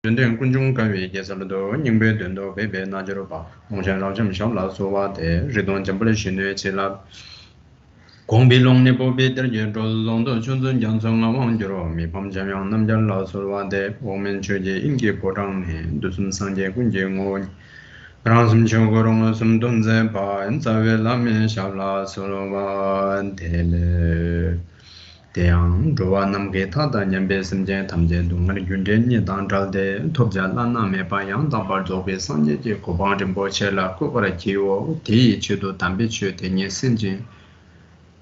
人群中干预介绍了多，宁北顿多北北那就了吧。目前老这么小老说话的，日东将不能训练起来。光比龙的不比点儿着龙的圈子养成了王就了，米旁前面那家老说话的，我们直接应急保障的，都是上街滚街我。让什么全国中了什么东西把人在为那面小拉说了话的了。대양 조와 남게 타다 냠베 심제 탐제 동을 균제니 당jal데 톱잘라나 메바양 다발 조베 상제제 고방진 보체라 고거라 지wo 디 치도 담비 치 대니 신진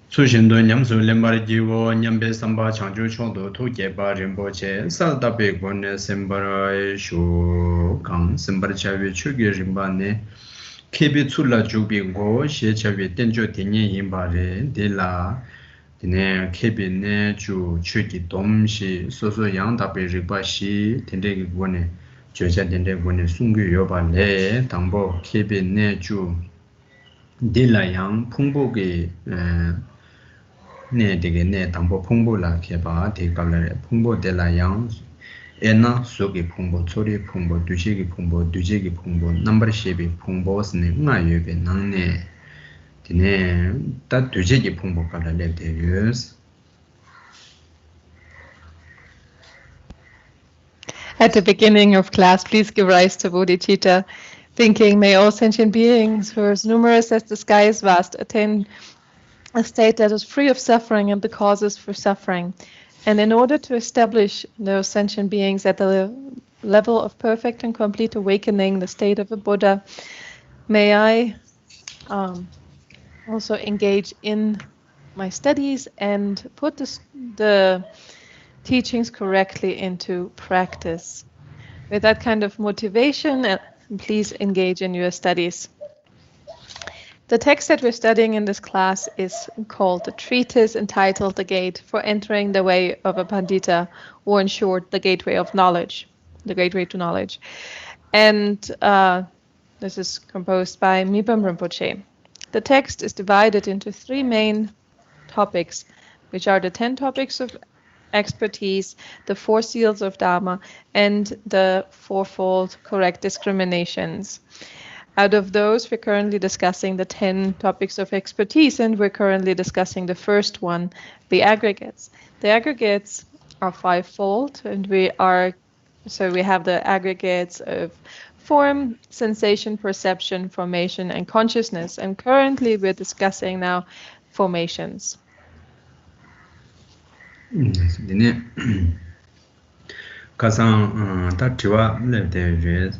수신도 냠수 렘바리 지wo 냠베 삼바 창주 총도 토제바 림보체 살다베 권네 셈바라이 쇼강 셈바르 차비 추게 림바네 케비 출라 주비고 시체비 땡조 대니 임바레 딜라 디네 케빈네 주 추기 dom시 소소 양답에 리바시 딘데기 원에 저자 딘데 원에 숨규 요발레 당보 케빈네 주 딜라양 풍복이 네 되게 네 당보 풍보라 케바 대가래 풍보 딜라양 에나 속이 풍보 소리 풍보 두시기 풍보 두제기 풍보 넘버 10이 풍보스네 나여베 낭네 디네 다 두제기 풍보가라 레데유스. At the beginning of class, please give rise to bodhicitta, thinking, may all sentient beings, who are as numerous as the sky is vast, attain a state that is free of suffering and the causes for suffering. And in order to establish those sentient beings at the level of perfect and complete awakening, the state of a Buddha, may I also engage in my studies and put the teachings correctly into practice. With that kind of motivation, please engage in your studies. The text that we're studying in this class is called the treatise entitled The Gate for Entering the Way of a Pandita, or in short, the Gateway of Knowledge, the Gateway to Knowledge. And this is composed by Mipam Rinpoche. The text is divided into 3 main topics, which are the 10 topics of expertise, the 4 seals of Dharma, and the 4-fold correct discriminations. Out of those, we're currently discussing the 10 topics of expertise, and we're currently discussing the first one, the aggregates. The aggregates are 5-fold, and we have the aggregates of form, sensation, perception, formation, and consciousness. And currently we're discussing now formations. 디네 가상 다 지와 레데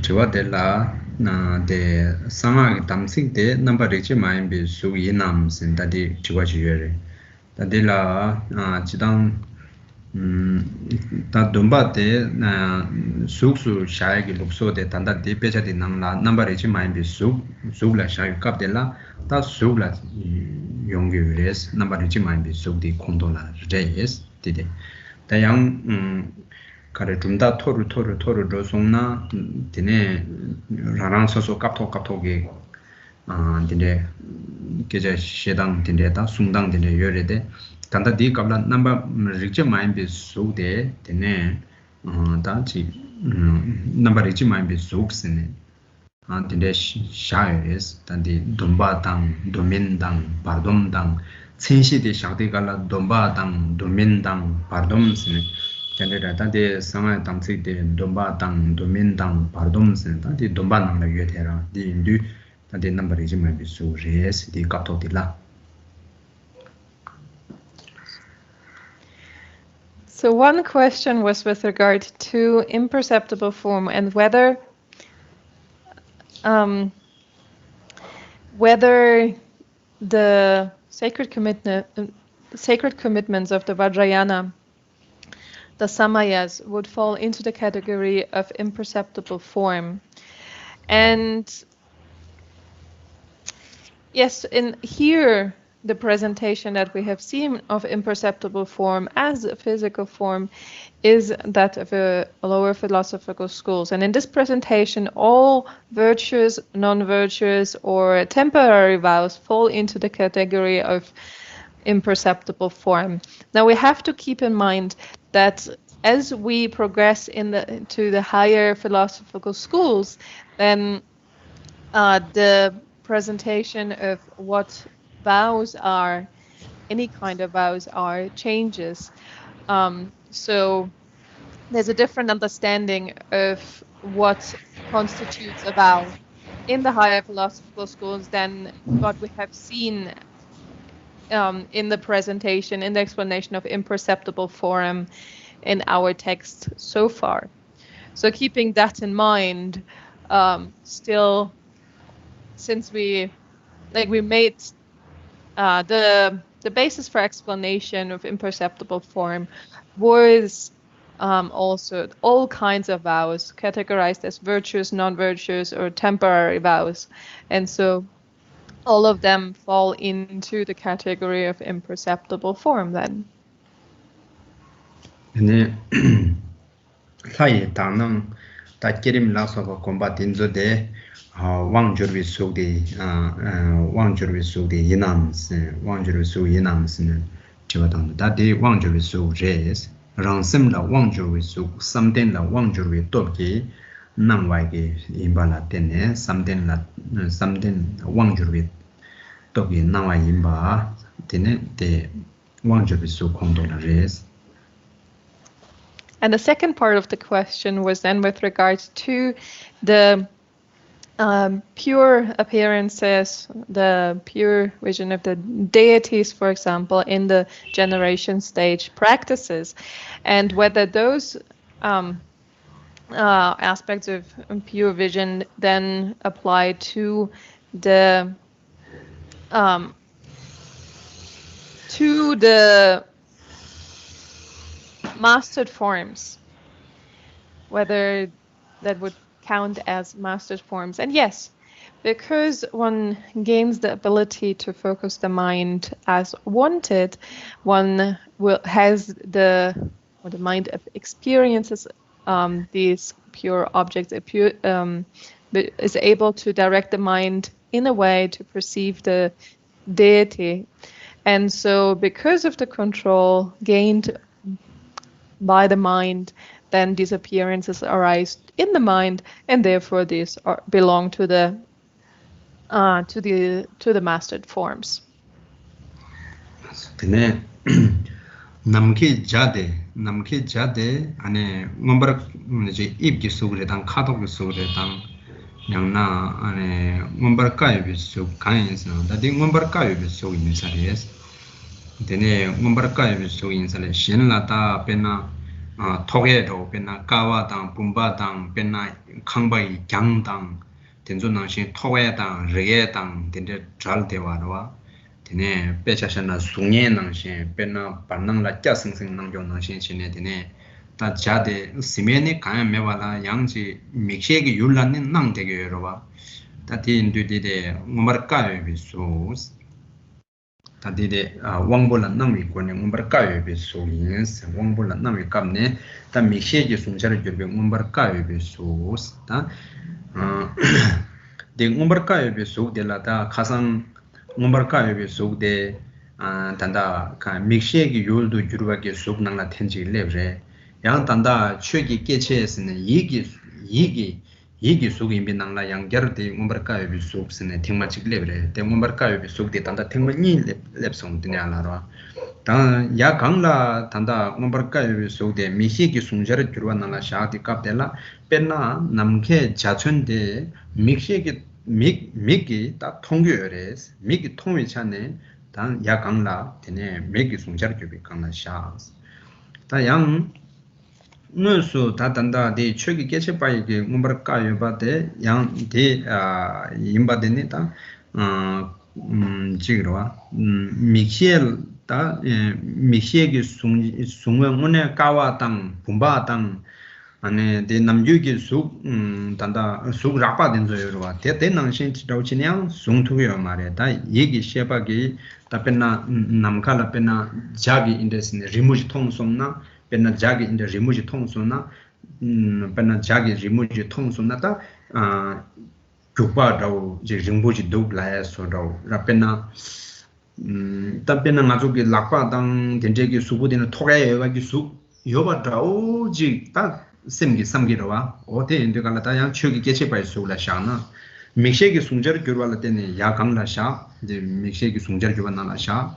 지와 데라 나데 상하 담식데 넘버 리치 마임비 수이남 신다디 지와 지여레 다딜라 지당 다 돈바데 수수 샤이기 룩소데 단다 디페자디 남라 넘버리지 마임비 수라 샤이 갑델라 다 수라 용기레스 넘버리지 마임비 수디 콘돌라 레스 디데 다양 가르 좀다 토르 조송나 디네 라랑 소소 갑토게 디네 계제 시당 디네다 숭당 디네 요레데 단다 디 갑라 넘버 리치 마임비 수데 데네 다치 넘버 리치 마임비 수스네 데네 샤이스 단디 돈바당 도민당 바돔당 천시데 샤데 갈라 돈바당 도민당 바돔스네 젠데다 단디 상하 담치데 돈바당 도민당 바돔스네 단디 돈바낭라 유테라 디인두 단디 넘버 리치 마임비 수레스 디 갑토딜라. So one question was with regard to imperceptible form and whether the sacred commitments of the Vajrayana, the Samayas, would fall into the category of imperceptible form. And yes, in here, the presentation that we have seen of imperceptible form as a physical form is that of a lower philosophical schools. And in this presentation, all virtuous, non-virtuous, or temporary vows fall into the category of imperceptible form. Now we have to keep in mind that as we progress into the higher philosophical schools, then the presentation of what vows are, any kind of vows are, changes. So there's a different understanding of what constitutes a vow in the higher philosophical schools than what we have seen in the presentation, in the explanation of imperceptible form in our text so far. So keeping that in mind, still, since we made the basis for explanation of imperceptible form was also all kinds of vows categorized as virtuous, non-virtuous, or temporary vows, and so all of them fall into the category of imperceptible form then. 네. 사이 당능 다 기림 라서가 공바 딘조데 왕주르비 속데 왕주르비 속데 이남스 왕주르비 속 이남스는 저거당 다데 왕주르비 속 제스 랑심라 왕주르비 속 삼덴라 왕주르비 똑기 남와게 임발라 때네 삼덴 왕주르비 똑기 남와 임바 때네 데 왕주르비 속 공도라 제스. And the second part of the question was then with regards to the pure appearances, the pure vision of the deities, for example, in the generation stage practices, and whether those aspects of pure vision then apply to the mastered forms, whether that would count as mastered forms. And yes, because one gains the ability to focus the mind as wanted, one has the mind of experiences these pure objects, is able to direct the mind in a way to perceive the deity. And so because of the control gained by the mind, then these appearances arise in the mind, and therefore these belong to the mastered forms. 네. 남기 자데 안에 뭔가 이제 입기 속에 당 카톡 속에 당 양나 안에 뭔가 까요 속 가인서 다디 뭔가 까요 속 있는 사례에서 되네 뭔가 까요 속 있는 사례 신라다 베나 토게로 베나 까와당 붐바당 베나 강바이 강당 된존낭신 토게당 레게당 된데 잘 대화로와 되네 빼차샤나 숭예낭신 베나 반낭라 짜승승 낭경낭신 신에 되네 다 자데 시메네 가야 메와라 양지 믹셰기 율란는 낭되게 여러와 다디 인두디데 뭔가 비소스 다디데 왕볼란 남이 권에 뭔가 비소인스 왕볼란 남이 갑네 다 믹셰기 숨자를 줄베 뭔가 비소스 다 데 뭔가 비소데라다 가상 뭔가 비소데 단다 가 믹셰기 율도 주르바게 속낭라 텐지 레브레 양 단다 최기 깨체에서는 이기 속에 임빈낭라 양겨르데 뭔가 비속스네 팅마직 레브레 데 뭔가 비속데 단다 팅마니 랩송 드냐라라 단 야강라 단다 뭔가 비속데 미히기 숨자르 주르와나라 샤디 갑델라 펜나 남케 자촌데 믹시기 미기 다 통교여레스 미기 통위 차네 단 야강라 되네 미기 숨자르 주비 강라 샤스 다양 누수 다단다 데 최기 개체바이게 뭔가 까요바데 양데 임바데니다 지그로와 미히엘다 미히에게 숭숭원에 까와당 붐바당 안에 데 남주기 수 단다 수 라파된 저여와 대대낭신 지도치냥 숭투여 말에다 얘기 셰바기 답변나 남칼라 변나 자기 인데스네 리무지 통송나 변나 자기 인데 리무지 통송나 변나 자기 리무지 통송나다 교바다오 제 리무지 도블라야소다오 라변나 답변나 가족이 락바당 된제기 수부되는 토가에 가기 수 yoba dao ji ta semgi samgi rawa o te inde kala ta yang chugi keche pai su la sha na mikshe gi sungjar gyurwa la tene ya kang la sha de mikshe gi sungjar gyurwa na la sha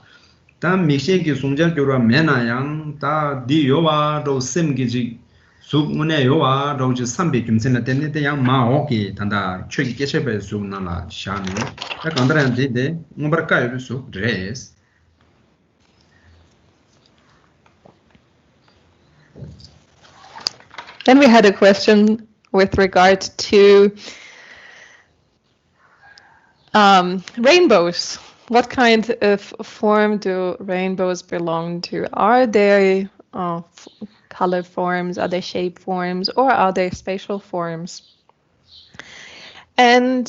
ta mikshe gi sungjar gyurwa me na yang ta di yoba do semgi ji su ngune yoba do ji sambe kimsen la tene te yang ma o ki tanda chugi keche pai su na la sha ne ta kandra de ngobar ka yu su res. Then we had a question with regard to rainbows. What kind of form do rainbows belong to? Are they color forms? Are they shape forms? Or are they spatial forms? And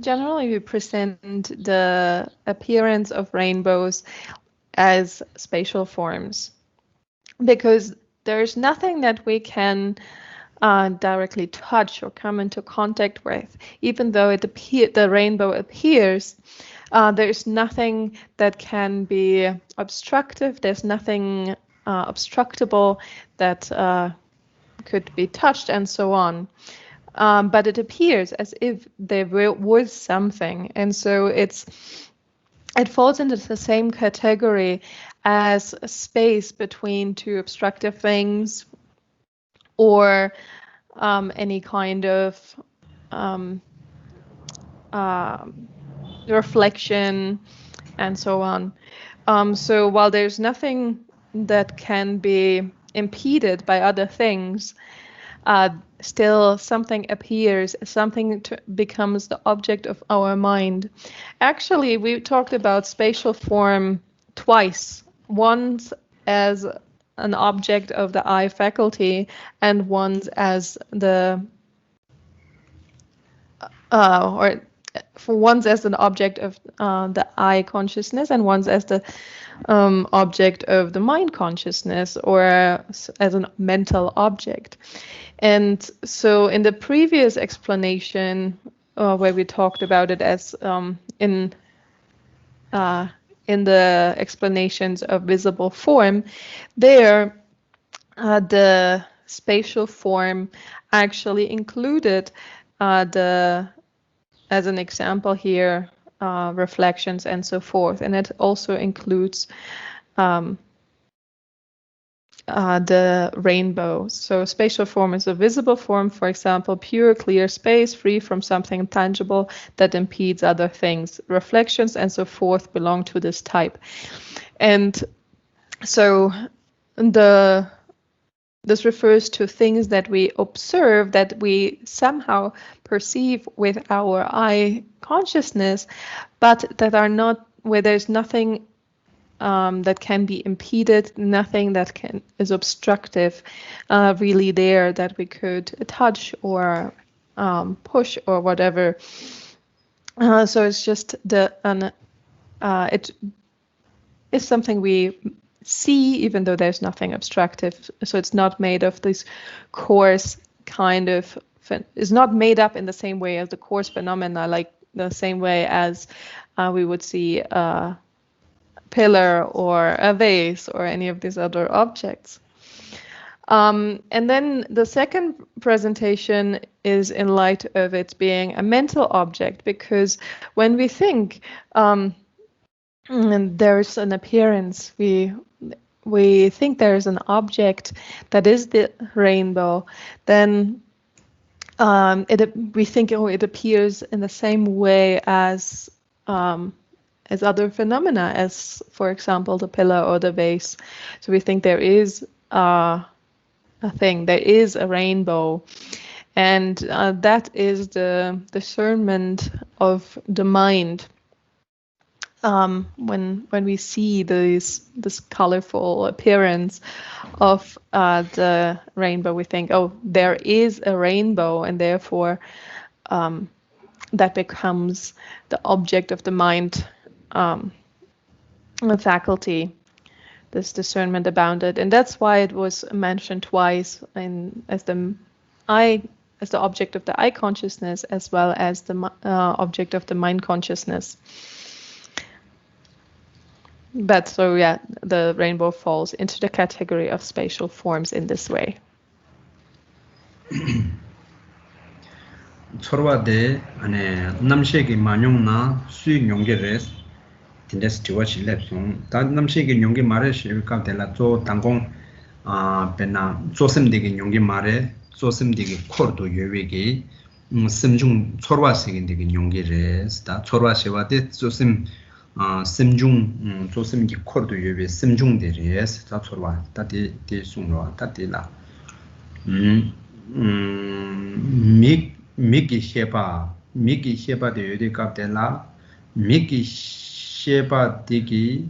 generally, we present the appearance of rainbows as spatial forms because there's nothing that we can directly touch or come into contact with. Even though the rainbow appears, there's nothing that can be obstructive. There's nothing obstructable that could be touched and so on. But it appears as if there was something. And so it falls into the same category as a space between two obstructive things or any kind of reflection and so on. So while there's nothing that can be impeded by other things, still something appears, something becomes the object of our mind. Actually, we talked about spatial form twice, once as an object of the eye faculty and once as once as an object of the eye consciousness and once as the object of the mind consciousness or as a mental object. And so in the previous explanation where we talked about it as in the explanations of visible form, there the spatial form actually included as an example here, reflections and so forth. And it also includes the rainbow. So spatial form is a visible form, for example, pure, clear space, free from something tangible that impedes other things. Reflections and so forth belong to this type. And so this refers to things that we observe, that we somehow perceive with our eye consciousness, but that are not, where there's nothing that can be impeded, nothing that is obstructive really there that we could touch or push or whatever. So it's just it is something we see, even though there's nothing obstructive. So it's not made of this coarse kind of, is not made up in the same way as the coarse phenomena, like the same way as we would see a pillar or a vase or any of these other objects. And then the second presentation is in light of it being a mental object, because when we think there's an appearance, we think there is an object that is the rainbow, then we think, oh, it appears in the same way as other phenomena, as for example the pillar or the vase. So we think there is a thing, there is a rainbow, and that is the discernment of the mind. When we see this colorful appearance of the rainbow, we think, oh, there is a rainbow, and therefore that becomes the object of the mind faculty, this discernment abounded. And that's why it was mentioned twice as the object of the eye consciousness, as well as the object of the mind consciousness. But so yeah, the rainbow falls into the category of spatial forms in this way. 초로와데 안에 남시기 만용나 수익 용계레스 딘데스 디와치 랩송 다 남시기 용계 말에 시가 될라 조 당공 베나 조심되게 용계 말에 조심되게 코르도 여외기 심중 초로와시기되게 용계레스 다 초로와시와데 조심 심중 조심기 코르도 여외 심중데레스 다 초로와 다디 디숭로 다디라 미기 셰바 데 요디 갑텔라 미기 셰바 디기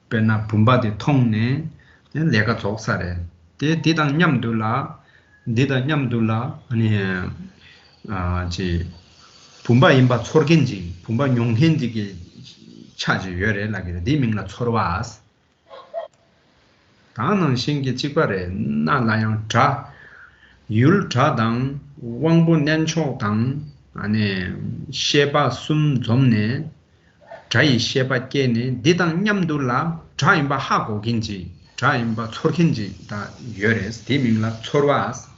베나 붐바디 통네 내가 족사래 디당 냠둘라 아니 지 붐바 임바 초르겐지 붐바 용헨지기 차지 열애라게 디밍라 초르와스 다는 신기 직발에 나라양 자 율자당 왕부 년초당 안에 셰바 숨 좀네 자이 셰바 깨네 디당 냠둘라 자임바 하고 긴지 자임바 초르긴지 다 열에스 디밍라 초르와스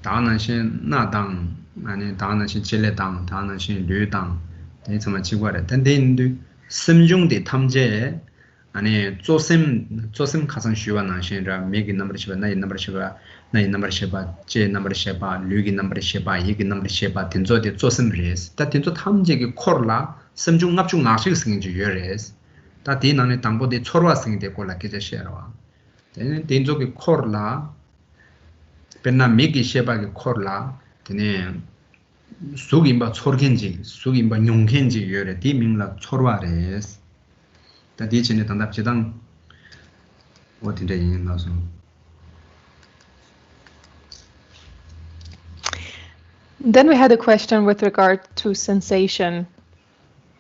다나신 나당 아니 다나신 젤레당 다나신 류당 대체만 지구하래 근데 심중대 탐제 아니 조심 가상 쉬워나 신라 메기 넘버 시바 나이 넘버 시바 제 넘버 시바 류기 넘버 시바 이기 넘버 시바 딘조데 조심 레스 다 딘조 탐제기 콜라 심중 압중 나식 생기 열레스 다 디나네 당보데 초로와 생기 콜라 계제 셔와 딘조기 콜라 벤나 메기 시바기 콜라 드네 수기임바 초르겐지 수기임바 용겐지 열레 디밍라 초로와레스 다 디치네 단답지당 어딘데 인나서 Then we had a question with regard to sensation,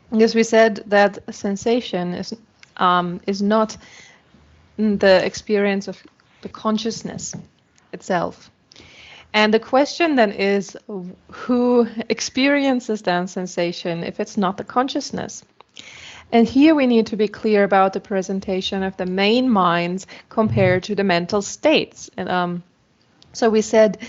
because we said that sensation is not the experience of the consciousness itself. And the question then is, who experiences that sensation if it's not the consciousness? And here we need to be clear about the presentation of the main minds compared to the mental states. And so we said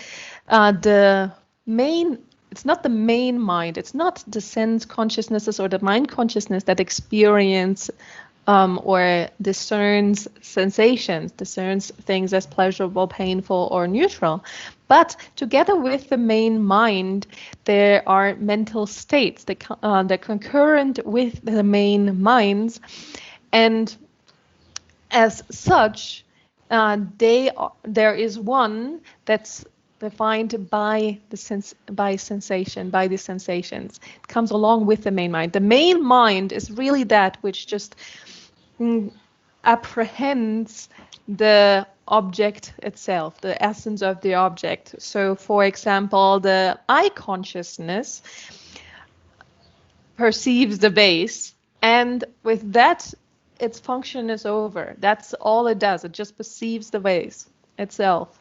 it's not the main mind, it's not the sense consciousnesses or the mind consciousness that experience or discerns sensations, discerns things as pleasurable, painful, or neutral. But together with the main mind, there are mental states that concurrent with the main minds, and as such, there is one that's defined by the sensations. It comes along with the main mind. The main mind is really that which just apprehends the object itself, the essence of the object. So, for example, the eye consciousness perceives the vase, and with that, its function is over. That's all it does. It just perceives the vase itself.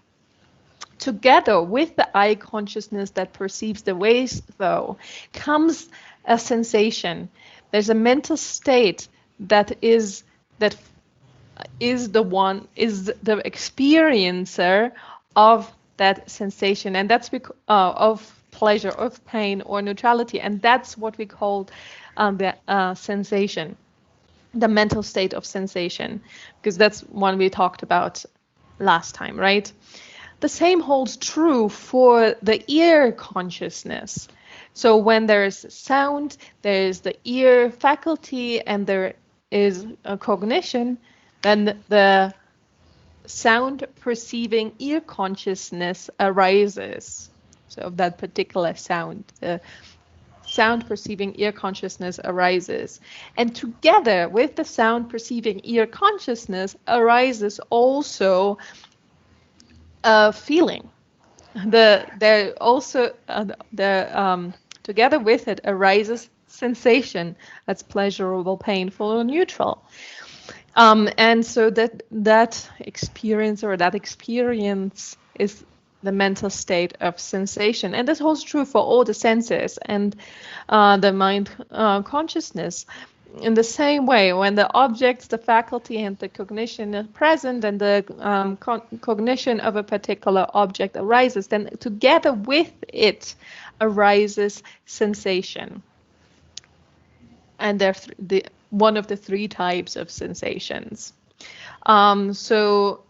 Together with the eye consciousness that perceives the vase, though, comes a sensation. There's a mental state that is the experiencer of that sensation, and that's of pleasure, of pain, or neutrality, and that's what we call the sensation, the mental state of sensation, because that's one we talked about last time, right? The same holds true for the ear consciousness. So when there's sound, there's the ear faculty, and there is a cognition, then the sound perceiving ear consciousness arises. So of that particular sound, the sound perceiving ear consciousness arises. And together with the sound perceiving ear consciousness arises also a feeling. Together with it arises sensation that's pleasurable, painful, or neutral. And so that experience is the mental state of sensation. And this holds true for all the senses and the mind consciousness. in the same way, when the objects, the faculty, and the cognition are present, and the cognition of a particular object arises, then together with it arises sensation. And they're one of the three types of sensations. So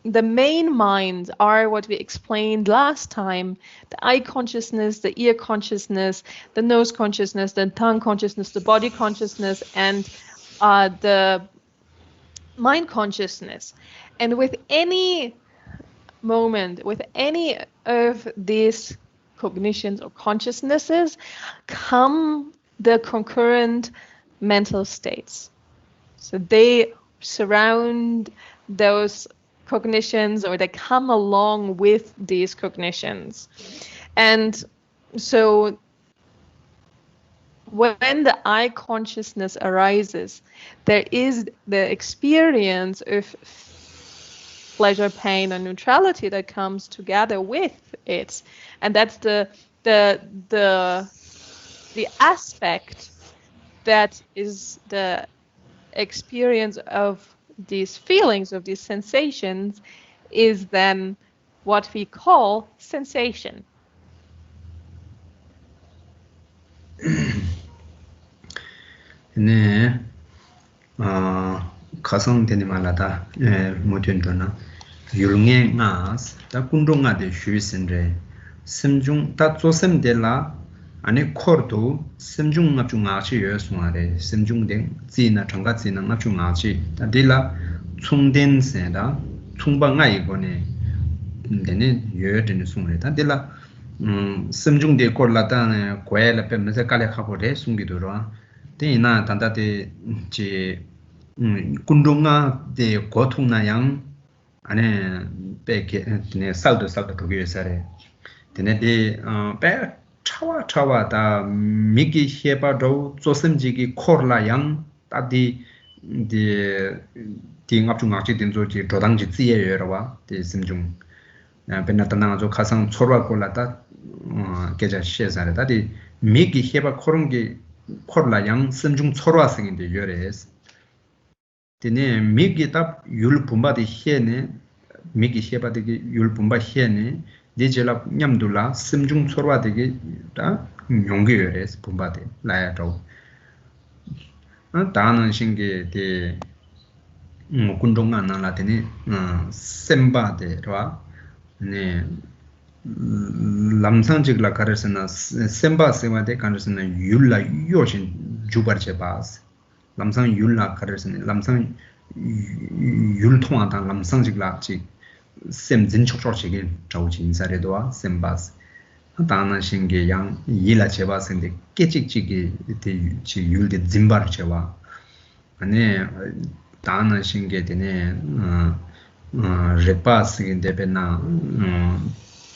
the main minds are what we explained last time: the eye consciousness, the ear consciousness, the nose consciousness, the tongue consciousness, the body consciousness, and the mind consciousness. And with any moment, with any of these cognitions or consciousnesses, come the concurrent mental states. So they surround those cognitions, or they come along with these cognitions. And so when the eye consciousness arises, there is the experience of pleasure, pain, and neutrality that comes together with it. And that's the aspect that is the experience of these feelings, of these sensations, is then what we call sensation. 네. 가성 되는 말하다 모든도나 율게 나스 다 군동아데 휴신데 심중 다 조sem데라 아니 코르도 심중 납중아치 여수마레 심중데 지나 정가 지나 납중아치 다딜라 충된세다 충방아 이거네 근데네 여드는 숨을 다딜라 심중데 콜라다네 고엘라 뱀메세 칼레 카보데 숨기도라 대나 단다데 제 군동아 데 고통나 양 안에 빼게 네 살도 그게서래 되네데 빼 차와다 미기 해봐도 조심지기 코르라 양 따디 데 딩압중학지 된조지 도당지 지예여와 데 심중 베나타나 조 가상 초르와 콜라다 계자 시에서래 따디 미기 해봐 코른게 코르라 양 심중 초르와 생인데 여레스 되네 미기 답 율분바디 해네 미기 해바디 율분바 해네 디젤라 냠둘라 심중 초르와디게 다 용기여레스 분바데 라야도 다는 신게 데 군동가 나라데니 셈바데와 네 람상직라 가르스나 셈바 세마데 가르스나 율라 요신 주버체바스 람상 율라 가르스네 람상 율통하다 람상직라지 셈진 촉촉지게 저진사레도와 셈바스 다나 신게 양 이라 제바스인데 깨직지게 지 율데 짐바르 제와 아니 다나 신게 되네 레파스인데 베나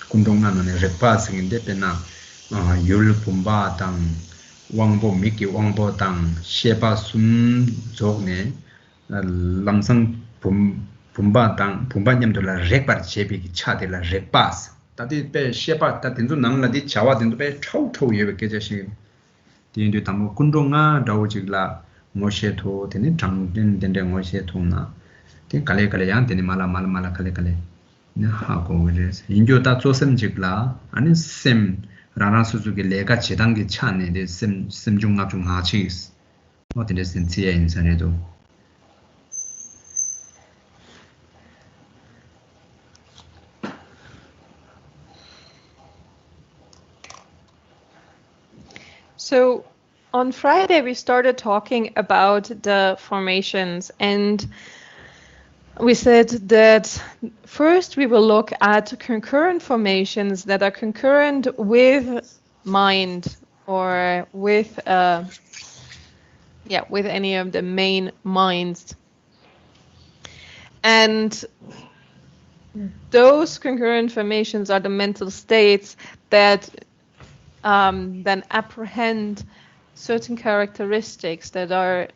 군동나는 레파스인데 베나 율 봄바당 왕보 미기 왕보 당 셰바 숨 조네 람상 봄바 당 봄바님들라 렉바 제비기 차들라 렉바스 다디 베 셰바 다딘도 남라디 자와딘도 베 초초 예베게 제시 디인도 담고 군동아 다오직라 모셰토 되네 장된 된데 모셰토나 디 칼레칼레 양 되네 말라 칼레칼레 네 하고 그래서 인조다 조sem직라 아니 셈 라나수주게 레가 제단계 차네 셈중납중 하치 어디에 센티에 인산에도 So on Friday we started talking about the formations, and we said that first we will look at concurrent formations that are concurrent with mind, or with any of the main minds. And those concurrent formations are the mental states that then apprehend certain characteristics that are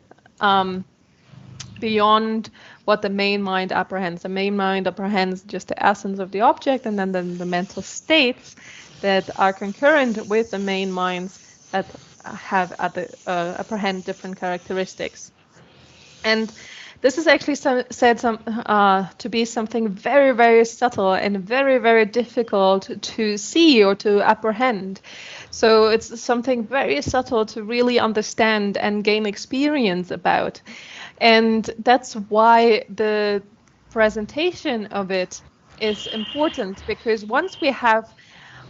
beyond what the main mind apprehends. The main mind apprehends just the essence of the object, and then the mental states that are concurrent with the main minds that have other apprehend different characteristics. And this is actually said to be something very, very subtle and very, very difficult to see or to apprehend. So it's something very subtle to really understand and gain experience about. And that's why the presentation of it is important, because once we have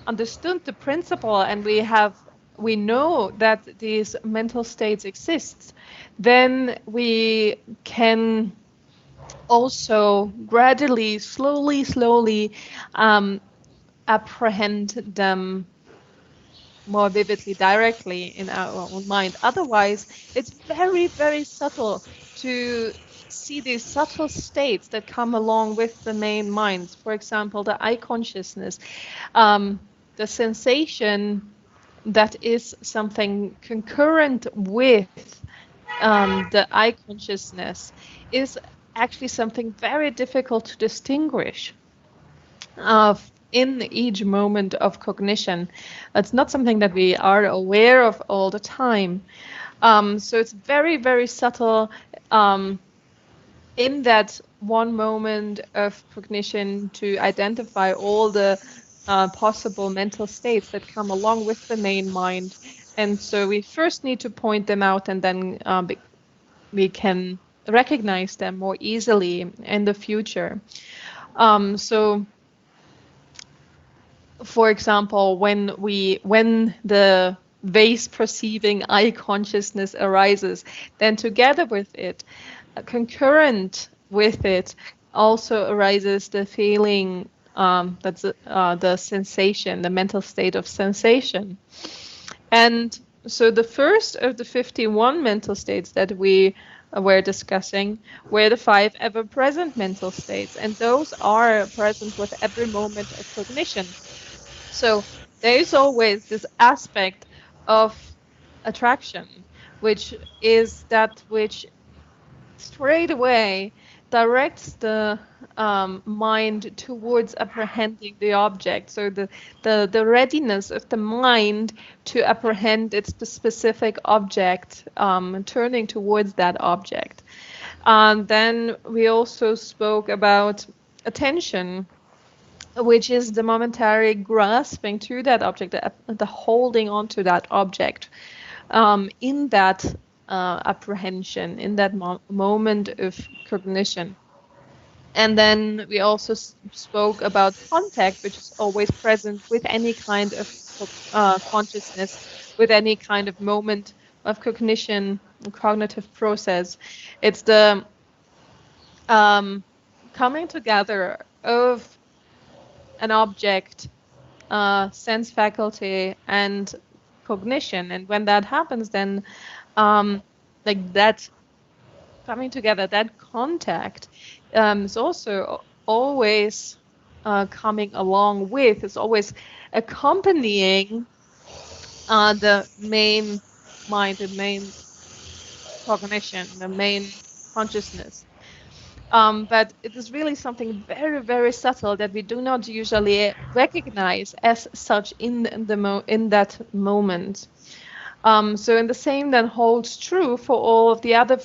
understood the principle and we know that these mental states exist, then we can also gradually, slowly apprehend them more vividly, directly in our own mind. Otherwise, it's very, very subtle to see these subtle states that come along with the main mind. For example, the eye consciousness, the sensation that is something concurrent with the eye consciousness is actually something very difficult to distinguish in each moment of cognition. It's not something that we are aware of all the time. So it's very, very subtle in that one moment of cognition to identify all the possible mental states that come along with the main mind. And so we first need to point them out, and then we can recognize them more easily in the future. So, for example, when the vase perceiving eye consciousness arises, then together with it, concurrent with it, also arises the feeling, that's the sensation, the mental state of sensation. And so the first of the 51 mental states that we were discussing were the 5 ever-present mental states, and those are present with every moment of cognition. So there is always this aspect of attraction, which is that which straight away directs the mind towards apprehending the object. So the readiness of the mind to apprehend its specific object, turning towards that object. Then we also spoke about attention, which is the momentary grasping to that object, the holding on to that object in that apprehension, in that moment of cognition. And then we also spoke about contact, which is always present with any kind of consciousness, with any kind of moment of cognition, cognitive process. It's the coming together of an object, sense faculty, and cognition. And when that happens, then like that coming together, that contact is also always coming along with, is always accompanying the main mind, the main cognition, the main consciousness. But it is really something very, very subtle that we do not usually recognize as such in that moment. So, and the same then holds true for all of the other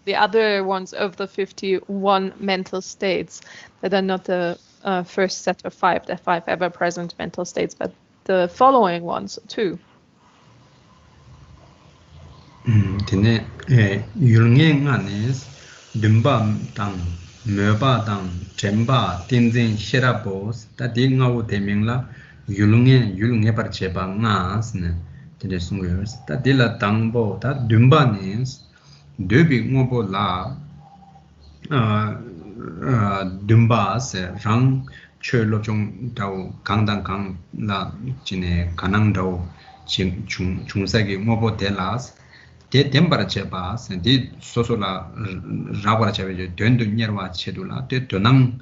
the other ones of the 51 mental states that are not the first set of 5, the 5 ever-present mental states, but the following ones too. Tene yulnge nganes dumba tang meba tang chemba tinzin sherabos ta dingawu temingla yulnge par cheba ngas ne tene sungers ta dila tangbo ta dumba nes debi ngobo la dumba se rang chelo jong dau kangdang kang la jine kanang dau chung ngobo delas de dembara cheba sen di sosola rabara cheba je dendu nyerwa chedula de donang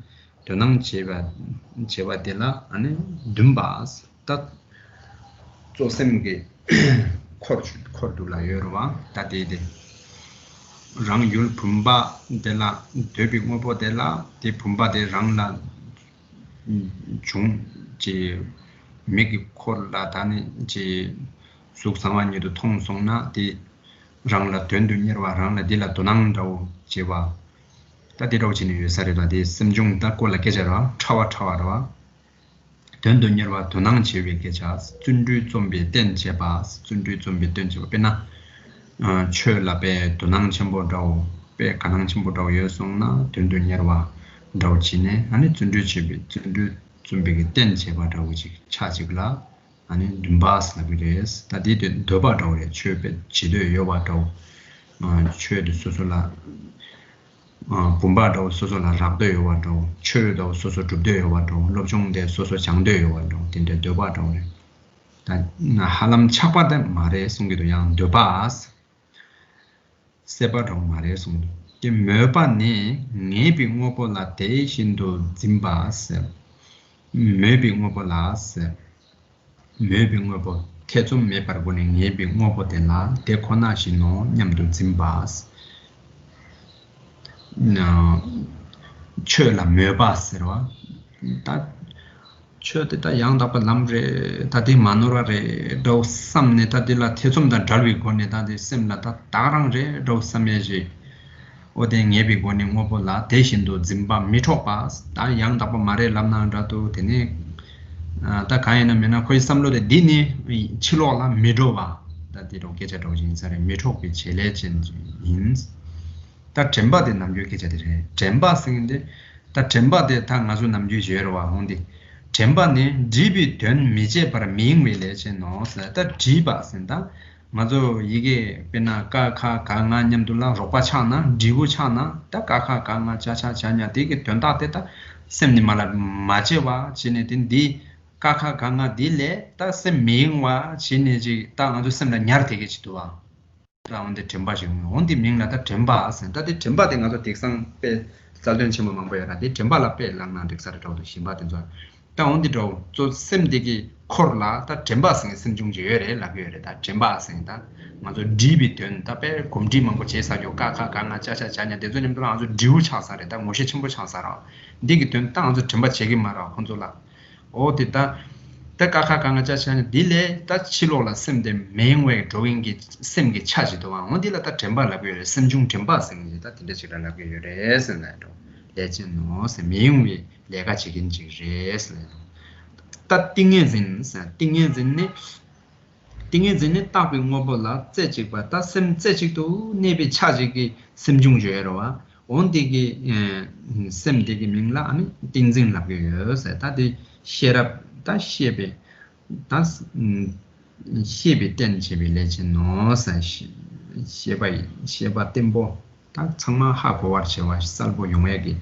cheba dela ane dumbas ta zosemge khordula yorwa ta de rang yul pumba dela debi ngobo dela de pumba de rang la chung je megi khorla tane je suk sangwani do thong song na di rangla tuen du nyerwa rangla di la tonang dau chewa ta di dau chini yu sare da di simjung ta ko la kejara chawa da tuen du nyerwa tonang chewe kecha chundu zombi den cheba chundu zombi den cheba pena chö la be tonang chenbo dau be kanang chenbo dau yu song na tuen du nyerwa dau chine ani chundu chebe chundu zombi ge den cheba dau chi cha chigla 아니 림바스 나비레스 다디 도바도레 쳬베 지도 요바도 쳬드 소소라 봄바도 소소라 랍도 요바도 쳬도 소소 줍도 요바도 롭종데 소소 장도 요바도 딘데 도바도레 다나 할람 착바데 마레 송기도 양 도바스 세바도 마레 송기 이 메바니 네비 모볼라 대신도 짐바스 메비 모볼라스 메빙어보 태좀 메바르고는 예빙어보 되나 데코나시노 냠도 짐바스 나 쳐라 메바스로 다 쳐다 양다바 남레 다디 마노라레 도 삼네 다디라 태좀다 달위 고네 다디 셈나다 다랑레 도 삼메지 오데 예비고니 모볼라 대신도 짐바 미토바스 다 양다바 마레 람나라도 되네 다 가이나 메나 거의 삼로데 디니 칠로라 미도바 다디로 게제도 인사레 미토비 첼레진 인스 다 젬바데 남주 게제들에 젬바스인데 다 젬바데 다 아주 남주 제로와 혼디 젬바니 지비 된 미제 바라 미잉웨레 제노스 다 지바스인다 맞아 이게 베나 까카 강아냠둘라 로파차나 지구차나 다 까카 강아 차차 자냐 되게 된다 됐다 셈니 말라 마제와 지네딘 디 까카 강아 딜레 따세 미ing와 지네지 땅 아주 셈나 냐르 되게지도와 라운데 젬바지 온디 미ing라다 젬바스 따디 젬바데 가서 딕상 빼 잘된 친구 망보여라 디 젬바라 빼 랑나 딕사를 저도 심바된 저 다운디도 저 셈디기 코르라 다 젬바스의 심중제열에 라비열에 다 젬바스인다 맞아 디비된 다빼 곰디 망고 제사교 까카 강아 짜차 자냐 대존님들 아주 디우 차사래 다 모시 친구 차사라 디기 된땅 아주 젬바 제기 말아 혼조라 오디다 까카 강아 짜차냐 딜레 다 치로라 셈데 메인웨 드로잉기 셈기 차지도 와 어디라 다 젬바 라비열에 심중 젬바스인지 다 딘데지라 라비열에 스나도 레진노 세 메인웨 내가 지긴 지레스 다 띵예진네 답이 뭐볼라 제직바 다 셈제직도 네비 차지기 심중죄로와 온디기 셈디기 민라 아니 띵진라고요 다디 셰랍 다 셰베 다 셰베 땐제비 레진노 사시 셰바 템보 다 정말 하고 와르셔와 살보 용액이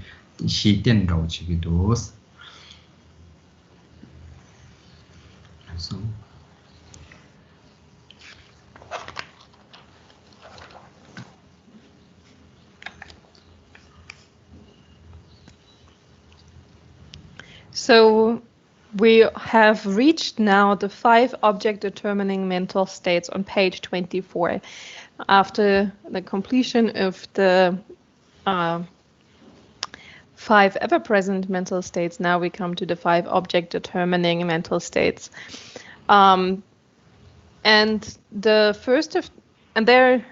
시된다고 지기도 So we have reached now the 5 object determining mental states on page 24. After the completion of the 5 ever-present mental states, now we come to the 5 object determining mental states. And the first of, and there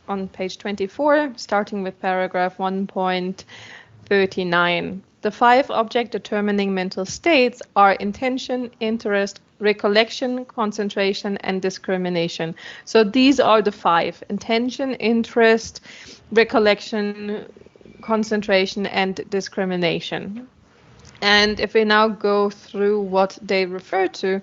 on page 24, starting with paragraph 1.39. The 5 object determining mental states are intention, interest, recollection, concentration, and discrimination. So these are the 5: intention, interest, recollection, concentration, and discrimination. And if we now go through what they refer to,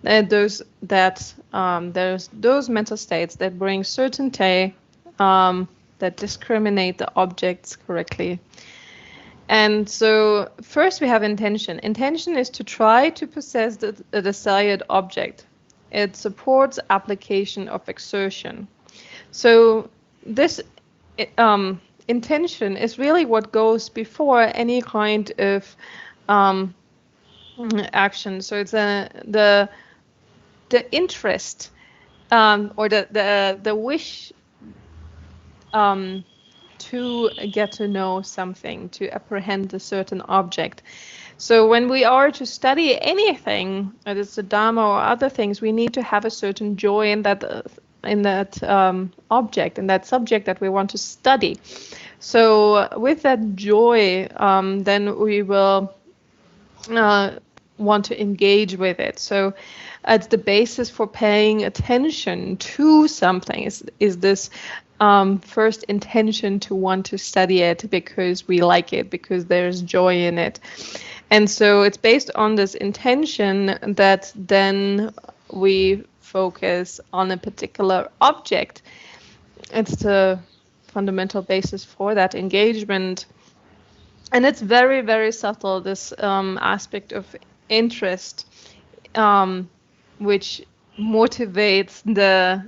there's those mental states that bring certainty, that discriminate the objects correctly. And so first we have intention. Intention is to try to possess the desired object. It supports application of exertion. So this intention is really what goes before any kind of action. So it's the interest or the wish to get to know something, to apprehend a certain object. So when we are to study anything, whether it's the Dharma or other things, we need to have a certain joy in that object, in that subject that we want to study. So with that joy, then we will want to engage with it. So it's the basis for paying attention to something is this first intention to want to study it because we like it, because there's joy in it. And so it's based on this intention that then we focus on a particular object. It's the fundamental basis for that engagement. And it's very, very subtle, this aspect of interest, which motivates the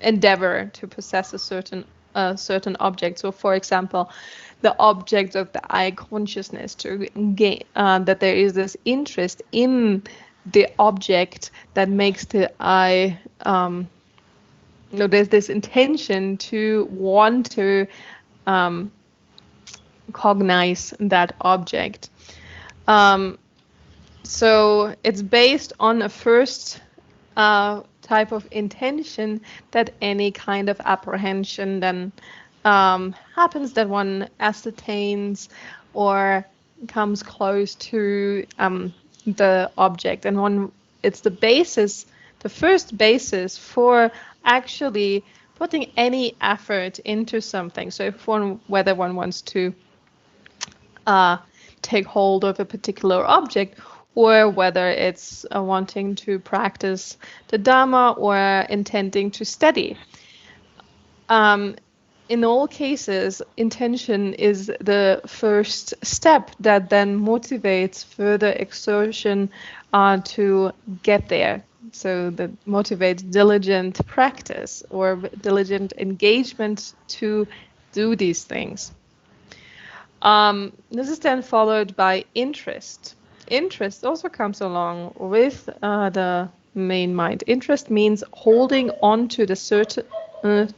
endeavor to possess a certain object. So, for example, the object of the eye consciousness, to gain that there is this interest in the object that makes the eye. There's this intention to want to cognize that object. So it's based on a first type of intention that any kind of apprehension then happens, that one ascertains or comes close to the object. And it's the basis, the first basis for actually putting any effort into something. So whether one wants to take hold of a particular object, or whether it's wanting to practice the Dharma or intending to study. In all cases, intention is the first step that then motivates further exertion to get there. So that motivates diligent practice or diligent engagement to do these things. This is then followed by interest. Interest also comes along with the main mind. Interest means holding on to the certain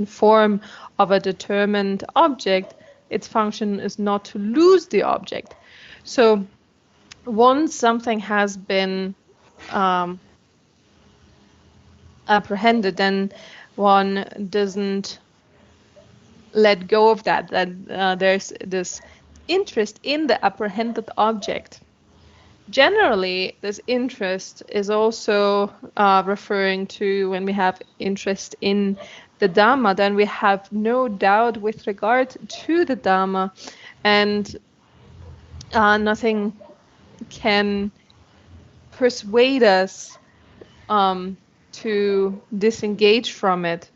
form of a determined object. Its function is not to lose the object. So once something has been apprehended, then one doesn't let go of that. There's this interest in the apprehended object. Generally, this interest is also referring to when we have interest in the Dhamma, then we have no doubt with regard to the Dhamma, and nothing can persuade us to disengage from it.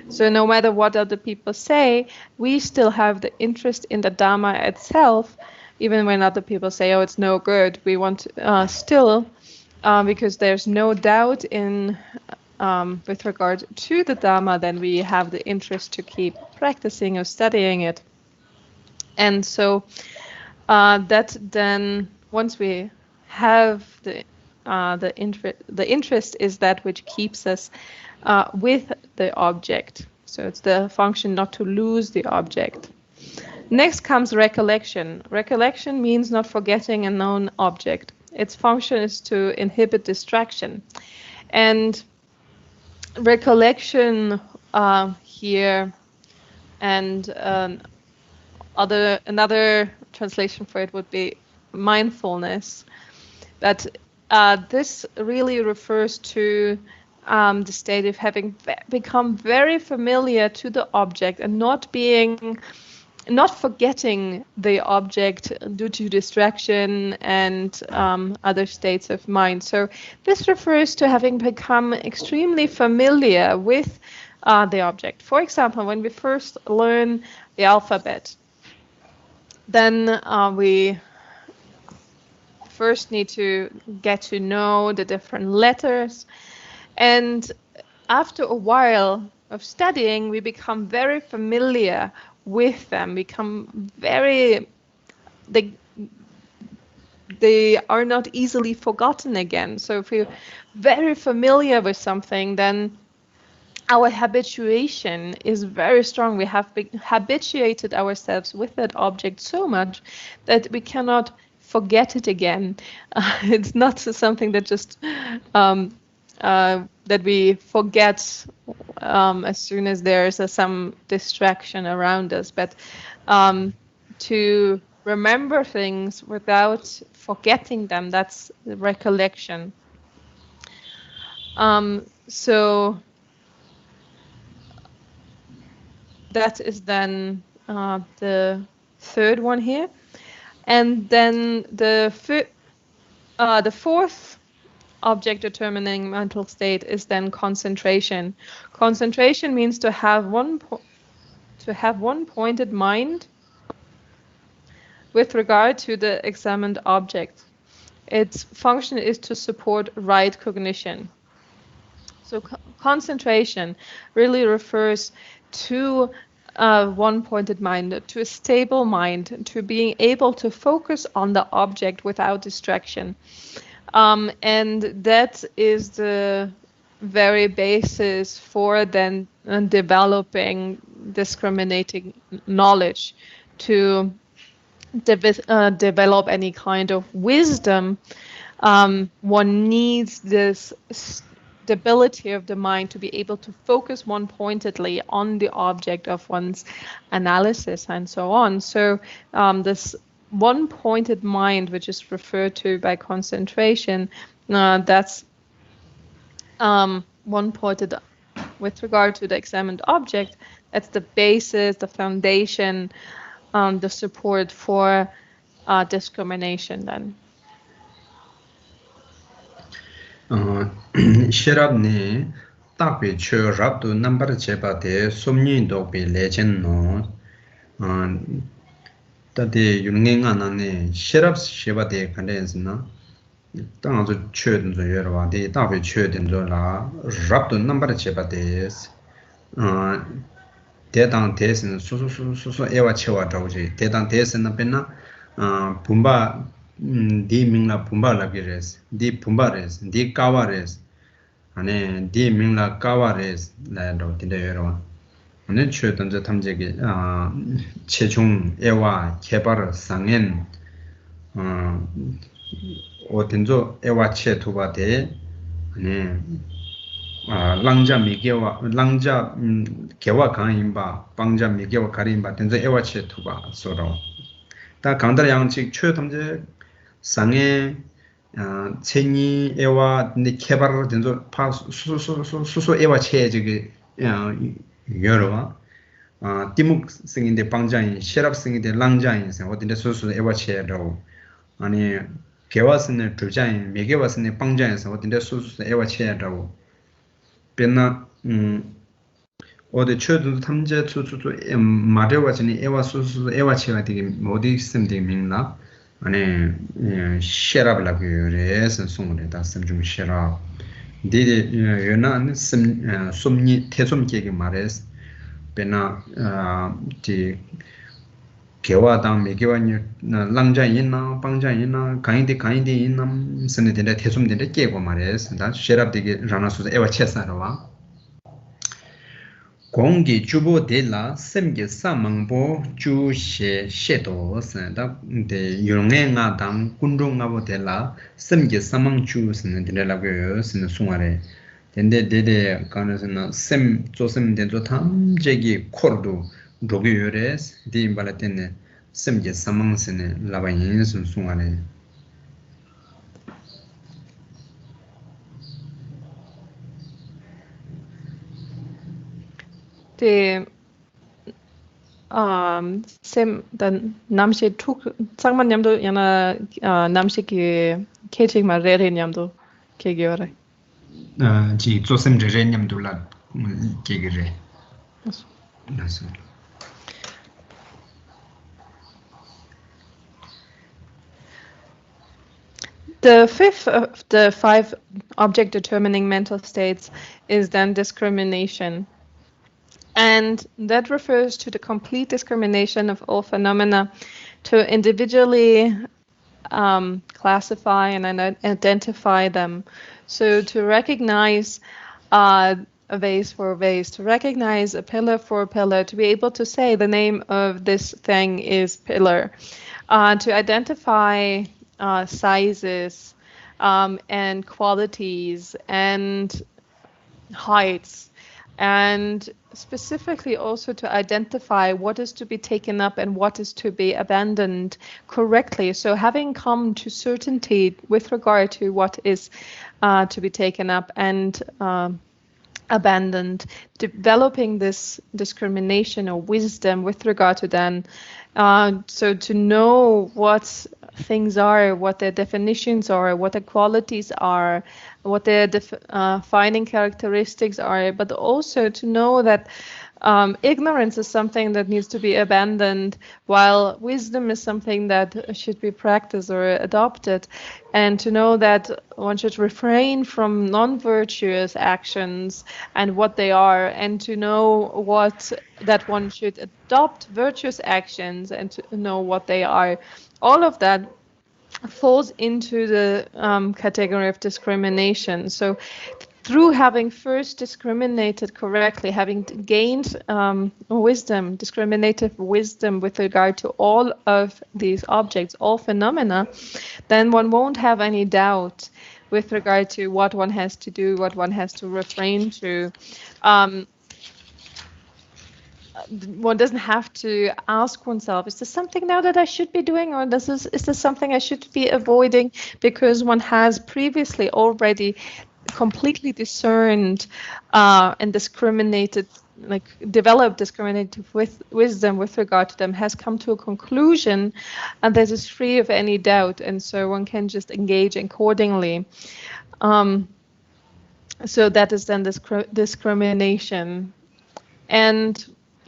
So no matter what other people say, we still have the interest in the Dhamma itself. Even when other people say, oh, it's no good, we want still, because there's no doubt in with regard to the Dhamma, then we have the interest to keep practicing or studying it. And so that then, once we have the interest is that which keeps us with the object. So it's the function not to lose the object. Next comes recollection. Recollection means not forgetting a known object. Its function is to inhibit distraction. And recollection here, and another translation for it would be mindfulness. But this really refers to the state of having become very familiar to the object and not forgetting the object due to distraction and other states of mind. So this refers to having become extremely familiar with the object. For example, when we first learn the alphabet, then we first need to get to know the different letters. And after a while of studying, we become very familiar with them, they are not easily forgotten again. So if you're very familiar with something, then our habituation is very strong. We have habituated ourselves with that object so much that we cannot forget it again. It's not something that just that we forget as soon as there's some distraction around us, but to remember things without forgetting them, that's the recollection. So that is then the third one here. And then the fourth object determining mental state is then concentration. Concentration means to have one pointed mind with regard to the examined object. Its function is to support right cognition. So concentration really refers to a one-pointed mind, to a stable mind, to being able to focus on the object without distraction. And that is the very basis for then developing discriminating knowledge. To develop any kind of wisdom, one needs this stability of the mind to be able to focus one-pointedly on the object of one's analysis and so on. So this one-pointed mind, which is referred to by concentration, that's one-pointed with regard to the examined object. That's the basis, the foundation, the support for discrimination then. Sherabni takpi cho rabdu number chebate somni dokpi lechen no tate yungenga nane sherab shebate kandensna tangzo chodin zo yorwa de takpi chodin zo la rabdu number chebate 대당 대신 수수 에와 체와 다오지 대당 대신은 benna 분바 디 민라 분바라기레스 디 분바레스 디 까와레스 아니 디 민라 까와레스 라도 딘데여와 아니 최던저 탐제기 최종 에와 개발 상엔 어딘조 에와 체투바데 아니 랑자 미게와 랑자 개와 강인바 방자 미게와 가린바 된저 에와체 투바 소로 다 강달 양식 최탐제 상에 체니 에와 니 개발로 된저 파 수수 에와체 저기 여러와 디묵 생인데 방자인 셰랍 생인데 랑자인 생 어딘데 수수 에와체로 아니 개와스네 두자인 미게와스네 방자인서 어딘데 수수 에와체로 변나 어디 최도 탐제 추추 마려워지니 에와 수수 에와체가 되게 어디 있음데 민나 아니 셰랍라고 그래서 송을에다 좀 셰랍 디디 연한 숨니 태숨께게 말해서 변나 디 개와당 메개와니 랑자이나 방자이나 가인데 있나 선에데 태숨데 깨고 말해서 다 셰랍되게 라나수서 에와 체사로와 공기 주보데라 셈게 사망보 주셰 셰도 선다 데 용행아당 군종아보데라 셈게 사망 주스는데라고요 선은 송아래 근데 데데 간에서는 셈 조셈 된조 탐제기 코르도 로기요레스 디임발라테네 셈게 사망스네 라바인 순송아래 Det sem den namshe tuk sangman nyamdo yana namshe ki kechik ma rere nyamdo kegyore. 지 조셈 제제냠둘라 게기레. 나서. The fifth of the 5 object determining mental states is then discrimination. And that refers to the complete discrimination of all phenomena, to individually classify and identify them. So to recognize a vase for a vase, to recognize a pillar for a pillar, to be able to say the name of this thing is pillar, to identify sizes and qualities and heights, and specifically also to identify what is to be taken up and what is to be abandoned correctly. So having come to certainty with regard to what is to be taken up and abandoned, developing this discrimination or wisdom with regard to them. So to know what things are, what their definitions are, what their qualities are, what their defining characteristics are, but also to know that ignorance is something that needs to be abandoned, while wisdom is something that should be practiced or adopted. And to know that one should refrain from non-virtuous actions and what they are, and to know that one should adopt virtuous actions and to know what they are. All of that falls into the category of discrimination. So through having first discriminated correctly, having gained wisdom, discriminative wisdom with regard to all of these objects, all phenomena, then one won't have any doubt with regard to what one has to do, what one has to refrain to. One doesn't have to ask oneself, is this something now that I should be doing, or is this something I should be avoiding? Because one has previously already completely discerned and discriminated, like developed discriminative wisdom with regard to them, has come to a conclusion, and that is free of any doubt, and so one can just engage accordingly. So that is then discrimination. And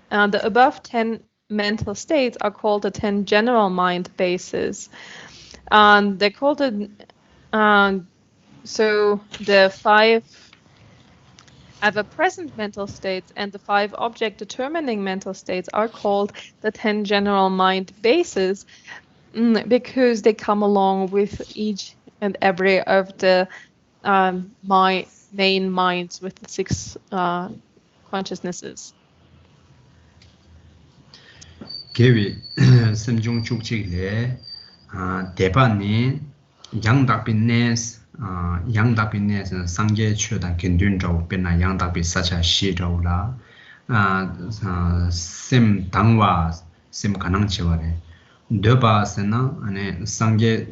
the above 10 mental states are called the 10 general mind bases. They're called so the 5 ever present mental states and the 5 object determining mental states are called the 10 general mind bases, because they come along with each and every of the main minds with the 6 consciousnesses. Kewi semjung chukchik le deba ni yang dakpi nes sangye chodan kendun rao pena yang dakpi sacha shi rao la sem dangwa sem kanang cheware deba sena ane sangye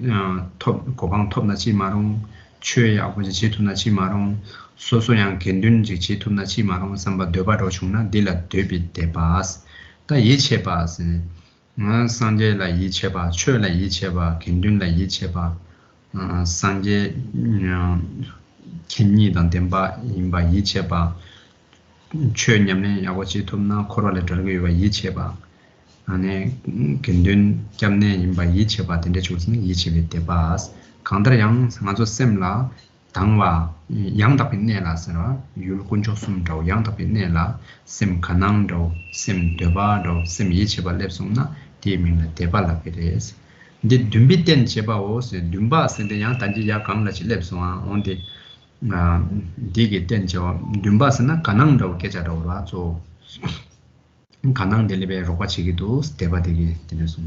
kopang top na chi marung chue ya abuji chitu na chi marung soso yang kendun jik chitu na chi marung samba deba rao chungna dila debi debas 다 이체바스네 상제라 이체바 최라 이체바 긴dun라 이체바 상제 긴니던 덴바 임바 이체바 최냠네 야고치 톰나 코로레 저거가 이체바 안에 긴든 겸네 임바 이체바 된데 주스는 이체베 데바스 강드랑 상아조 셈라 당와 양답이네라서라 율군조숨도 양답이네라 심 가능도 심 되바도 심 이치발랩송나 디밍나 데발라베레스 근데 듬비된 제바오스 듬바스인데 양 단지야 강라치 랩송아 온데 디게 된저 듬바스나 가능도 계자로라 저 가능델레베 로과치기도 데바되기 되면서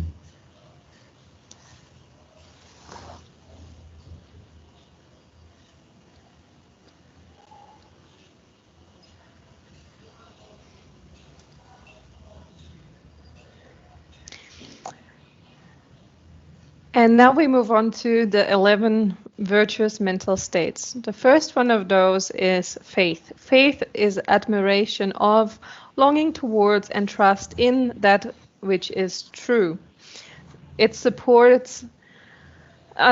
And now we move on to the 11 virtuous mental states. The first one of those is faith. Faith is admiration of, longing towards, and trust in that which is true. It supports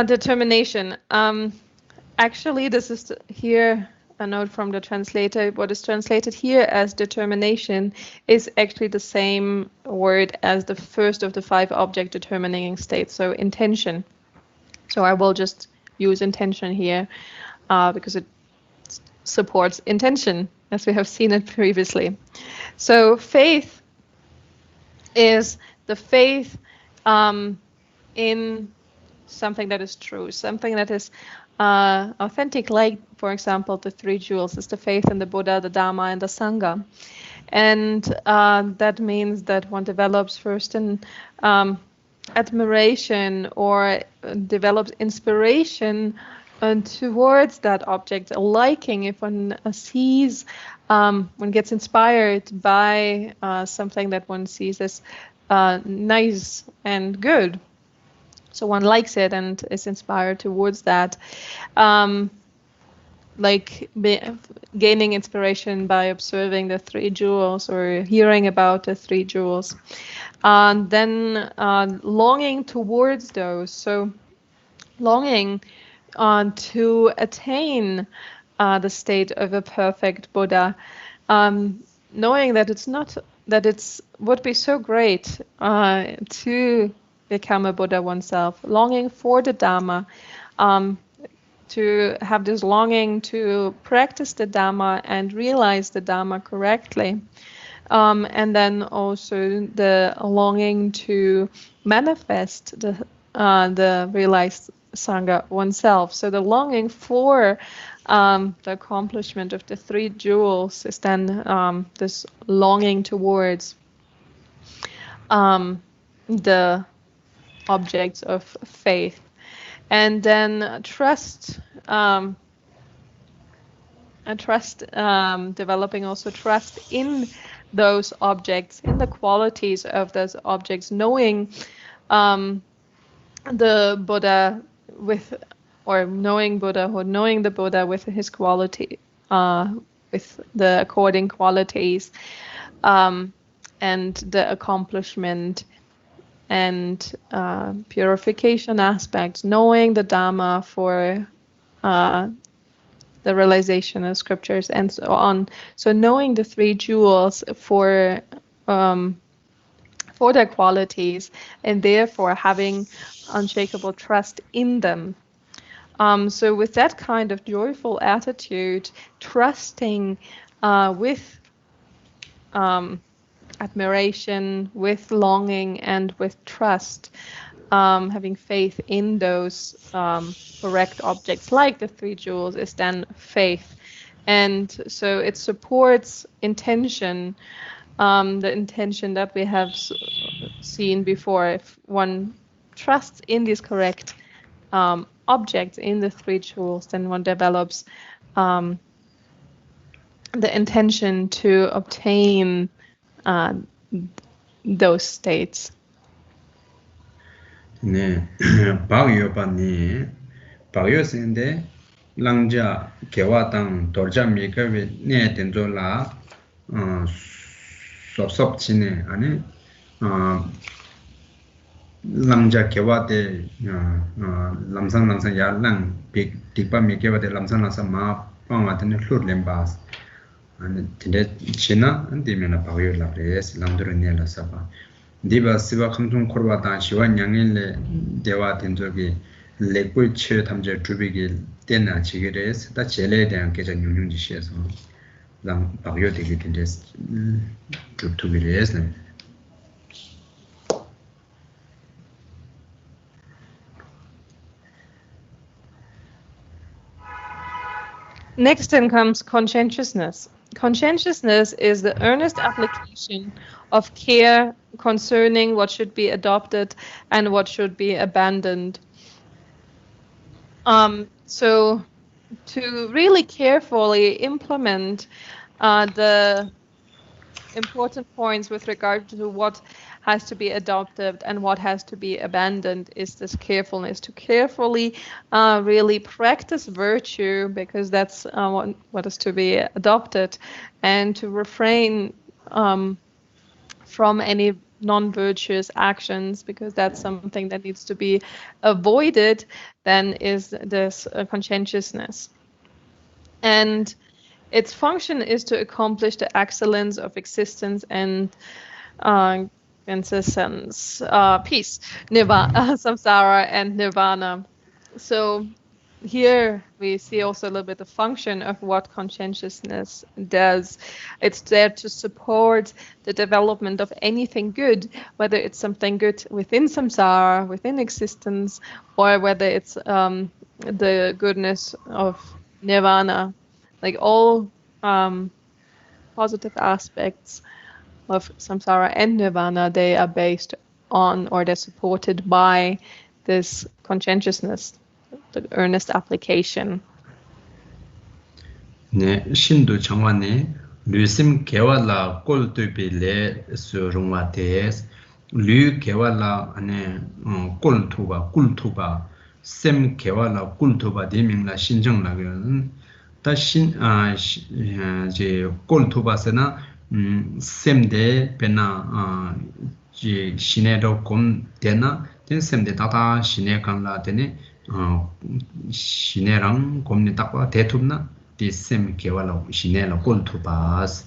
determination. Actually, this is here a note from the translator. What is translated here as determination is actually the same word as the first of the 5 object determining states, so intention. So I will just use intention here because it supports intention, as we have seen it previously. So faith is the faith in something that is true, something that is authentic, like, for example, the three jewels is the faith in the Buddha, the Dharma, and the Sangha. And that means that one develops first an admiration or develops inspiration towards that object, a liking. If one sees, one gets inspired by something that one sees as nice and good. So one likes it and is inspired towards that. Like gaining inspiration by observing the three jewels or hearing about the three jewels. Then longing towards those. So longing to attain the state of a perfect Buddha, knowing that it's not, that it's would be so great to become a Buddha oneself, longing for the Dharma, to have this longing to practice the Dhamma and realize the Dhamma correctly. And then also the longing to manifest the realized Sangha oneself. So the longing for the accomplishment of the three jewels is then this longing towards the objects of faith. And then trust, developing also trust in those objects, in the qualities of those objects, knowing the Buddha with, or knowing Buddha, or knowing the Buddha with his quality, with the according qualities, and the accomplishment and purification aspects, knowing the Dhamma for the realization of scriptures and so on. So knowing the three jewels for their qualities, and therefore having unshakable trust in them. So with that kind of joyful attitude, trusting with admiration, with longing, and with trust, having faith in those correct objects like the three jewels is then faith. And so it supports intention, the intention that we have seen before. If one trusts in these correct objects, in the three jewels, then one develops the intention to obtain those states. 네, 방요반니 방요선데 랑자 개와당 돌자 미가베 네 된조라 섭섭치네 아니 랑자 개와데 람상랑상 야랑 빅디바 미개와데 람상랑상 마 방와데 hlurlem바스 아니 근데 지나 안되면 방요라 그래서 람도르니라 사바 디바 시바 감중 코르바다 시와 냥일레 대화 된 적이 레꿀 치 탐제 주비기 때나 지게레스 다 제레에 대한 계정 용용 지시에서 랑 바이오 되게 된데 줍투비레스 Next then comes conscientiousness. Conscientiousness is the earnest application of care concerning what should be adopted and what should be abandoned. So to really carefully implement the important points with regard to what has to be adopted and what has to be abandoned is this carefulness, to carefully really practice virtue, because that's what is to be adopted, and to refrain from any non-virtuous actions, because that's something that needs to be avoided, then is this conscientiousness. And its function is to accomplish the excellence of existence and existence, peace, nirvana, samsara, and nirvana. So here we see also a little bit the function of what conscientiousness does. It's there to support the development of anything good, whether it's something good within samsara, within existence, or whether it's the goodness of nirvana, like all positive aspects of samsara and nirvana, they are based on, or they're supported by, this conscientiousness, the earnest application. 네, 신도 정환네 류심 개발라 꼴뚜비레 수롱와테스 류 개발라 아니 꼴투바 꿀투바 셈 개발라 꿀투바 대명라 신정라고는 다신 제 꼴투바스나 셈데 베나 제 신에도 곰 되나 된 셈데 다다 신에 간라 되네 신에랑 곰니 딱와 대투나 di sem kewa la shine la kol tu pas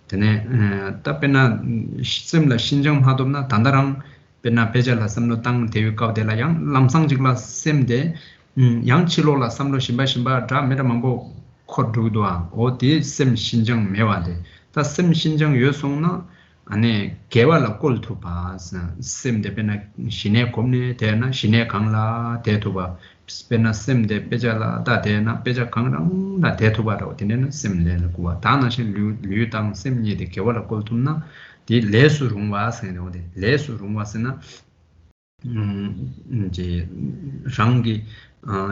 tene ta pena sem la shinjang ma dom na dandarang pena peja la samlo tang dewi kaw de la yang lamsang jik la sem de yang chilo la samlo shimba dra mera mambo khot du dwa o di sem shinjang mewa de ta sem shinjang yo song na ane kewa la kol tu pas sem de pena shine komne de na shine kang la de tu ba pena sem de peja la da de na peja kang rang na de tu ba ro de na sem le na kuwa ta na shin lyu tang sem ni de kewa la kol tu na di le su rung wa se no de le su rung wa se na je rangi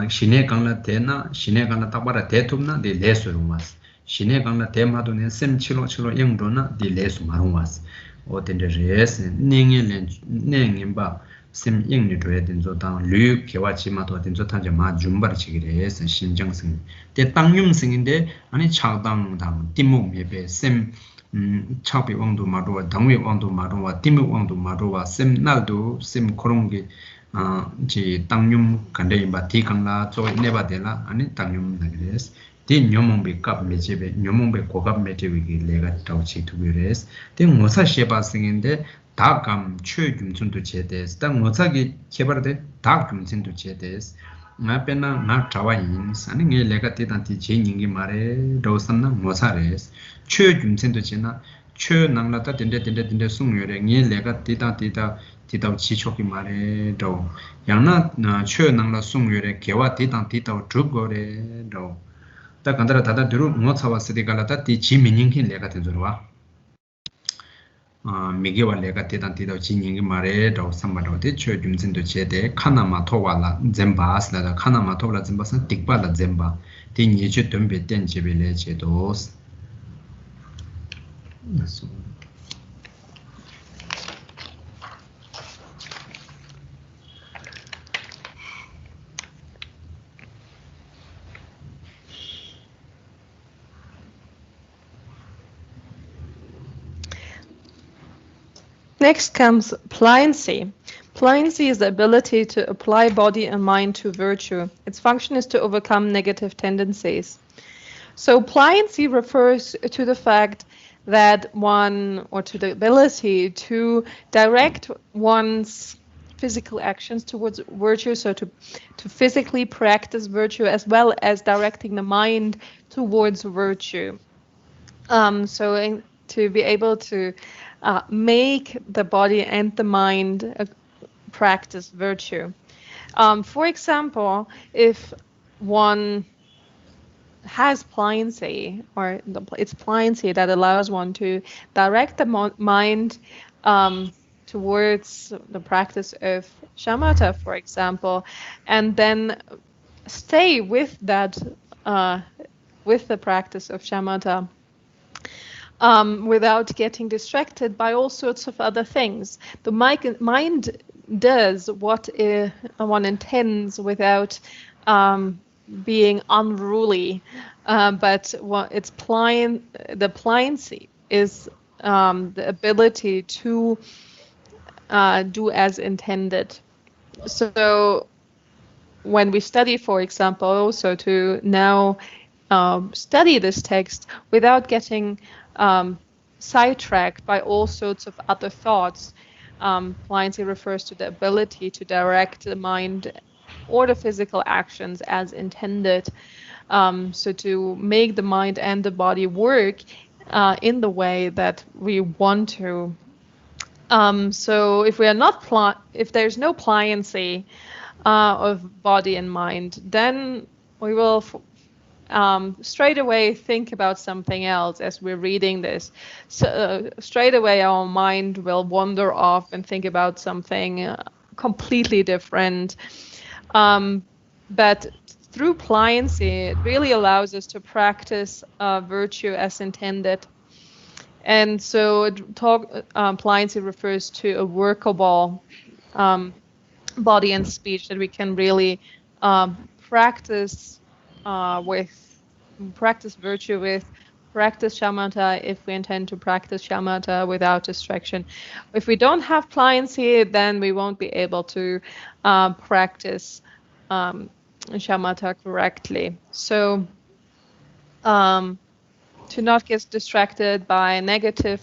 shine kang la de na shine kang la ta ba ra de tu na de le su rung wa shine kang la de ma do ne sem chilo yang ro na de le su ma rung wa o de res ning len ning ba sim ing ni dwe din zo dang lu kewa chi ma to din zo tan je ma jumbar chi gire sen shinjang sing de tang yum sing inde ani cha dang dang timu me be sim cha be wang du ma do dang we wang du ma do wa timu wang du ma do wa sim nal du sim korong gi ji tang yum kan de ba ti kang la zo ne ba de la ani tang yum na gire di nyomong be kap me je be nyomong be ko kap me te wi gi le ga taw chi tu gire de ngosa she ba sing inde 다감 최균순도 제대스 당 모자기 개발돼 다 균순도 제대스 나페나 나 자와인 사는 게 내가 때단티 제인기 말에 로선나 모사레스 최균순도 제나 최낭라다 덴데 숭여래 게 내가 때다 지초기 말에 로 양나 최낭라 숭여래 개와 때다 죽거래 로 다 간다라 다다 들어 모차와스디 갈라다 티 지민닝히 내가 된저와 미게와 내가 대단 진행이 말에 더 삼바로 대처 좀진도 제대 카나마 토와라 젬바스라다 카나마 토라 젬바스 틱바라 젬바 딩예주 덤베 덴제벨레 제도 Next comes pliancy. Pliancy is the ability to apply body and mind to virtue. Its function is to overcome negative tendencies. So pliancy refers to the fact that one, or to the ability to direct one's physical actions towards virtue, so to physically practice virtue as well as directing the mind towards virtue. To be able to make the body and the mind practice virtue. For example, if one has pliancy, or it's pliancy that allows one to direct the mind towards the practice of shamatha, for example, and then stay with that, with the practice of shamatha, without getting distracted by all sorts of other things. The mind does what one intends without being unruly, but what it's the pliancy is the ability to do as intended. So when we study, for example, also to now study this text without getting sidetracked by all sorts of other thoughts. Pliancy refers to the ability to direct the mind or the physical actions as intended. So to make the mind and the body work in the way that we want to. So if we are not if there's no pliancy, of body and mind, then we will straight away think about something else as we're reading this. So straight away our mind will wander off and think about something completely different. But through pliancy, it really allows us to practice virtue as intended. And so pliancy refers to a workable body and speech that we can really practice virtue with, practice shamatha if we intend to practice shamatha without distraction. If we don't have pliancy, then we won't be able to practice shamatha correctly. So to not get distracted by negative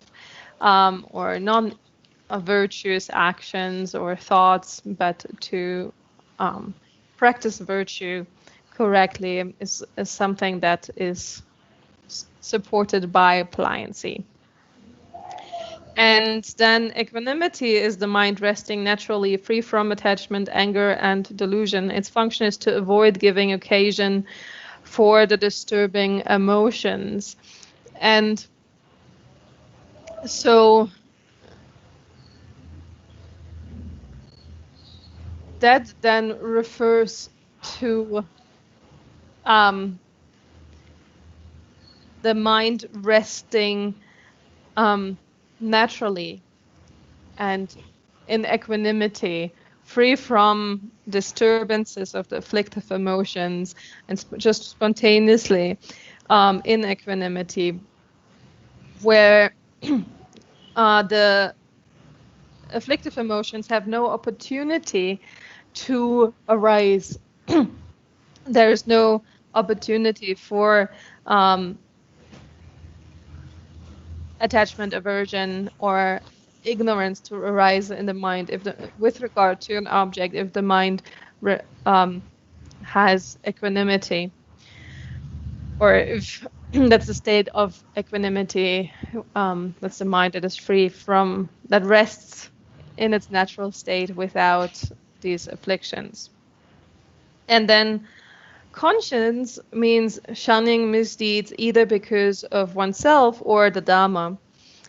or non-virtuous actions or thoughts, but to practice virtue correctly is something that is supported by pliancy. And then equanimity is the mind resting naturally, free from attachment, anger, and delusion. Its function is to avoid giving occasion for the disturbing emotions. And so that then refers to the mind resting naturally and in equanimity, free from disturbances of the afflictive emotions, and just spontaneously in equanimity, where the afflictive emotions have no opportunity to arise. There is no opportunity for attachment, aversion, or ignorance to arise in the mind with regard to an object, if the mind has equanimity, or if that's a state of equanimity, that's the mind that is free from, that rests in its natural state without these afflictions. And then conscience means shunning misdeeds either because of oneself or the Dhamma.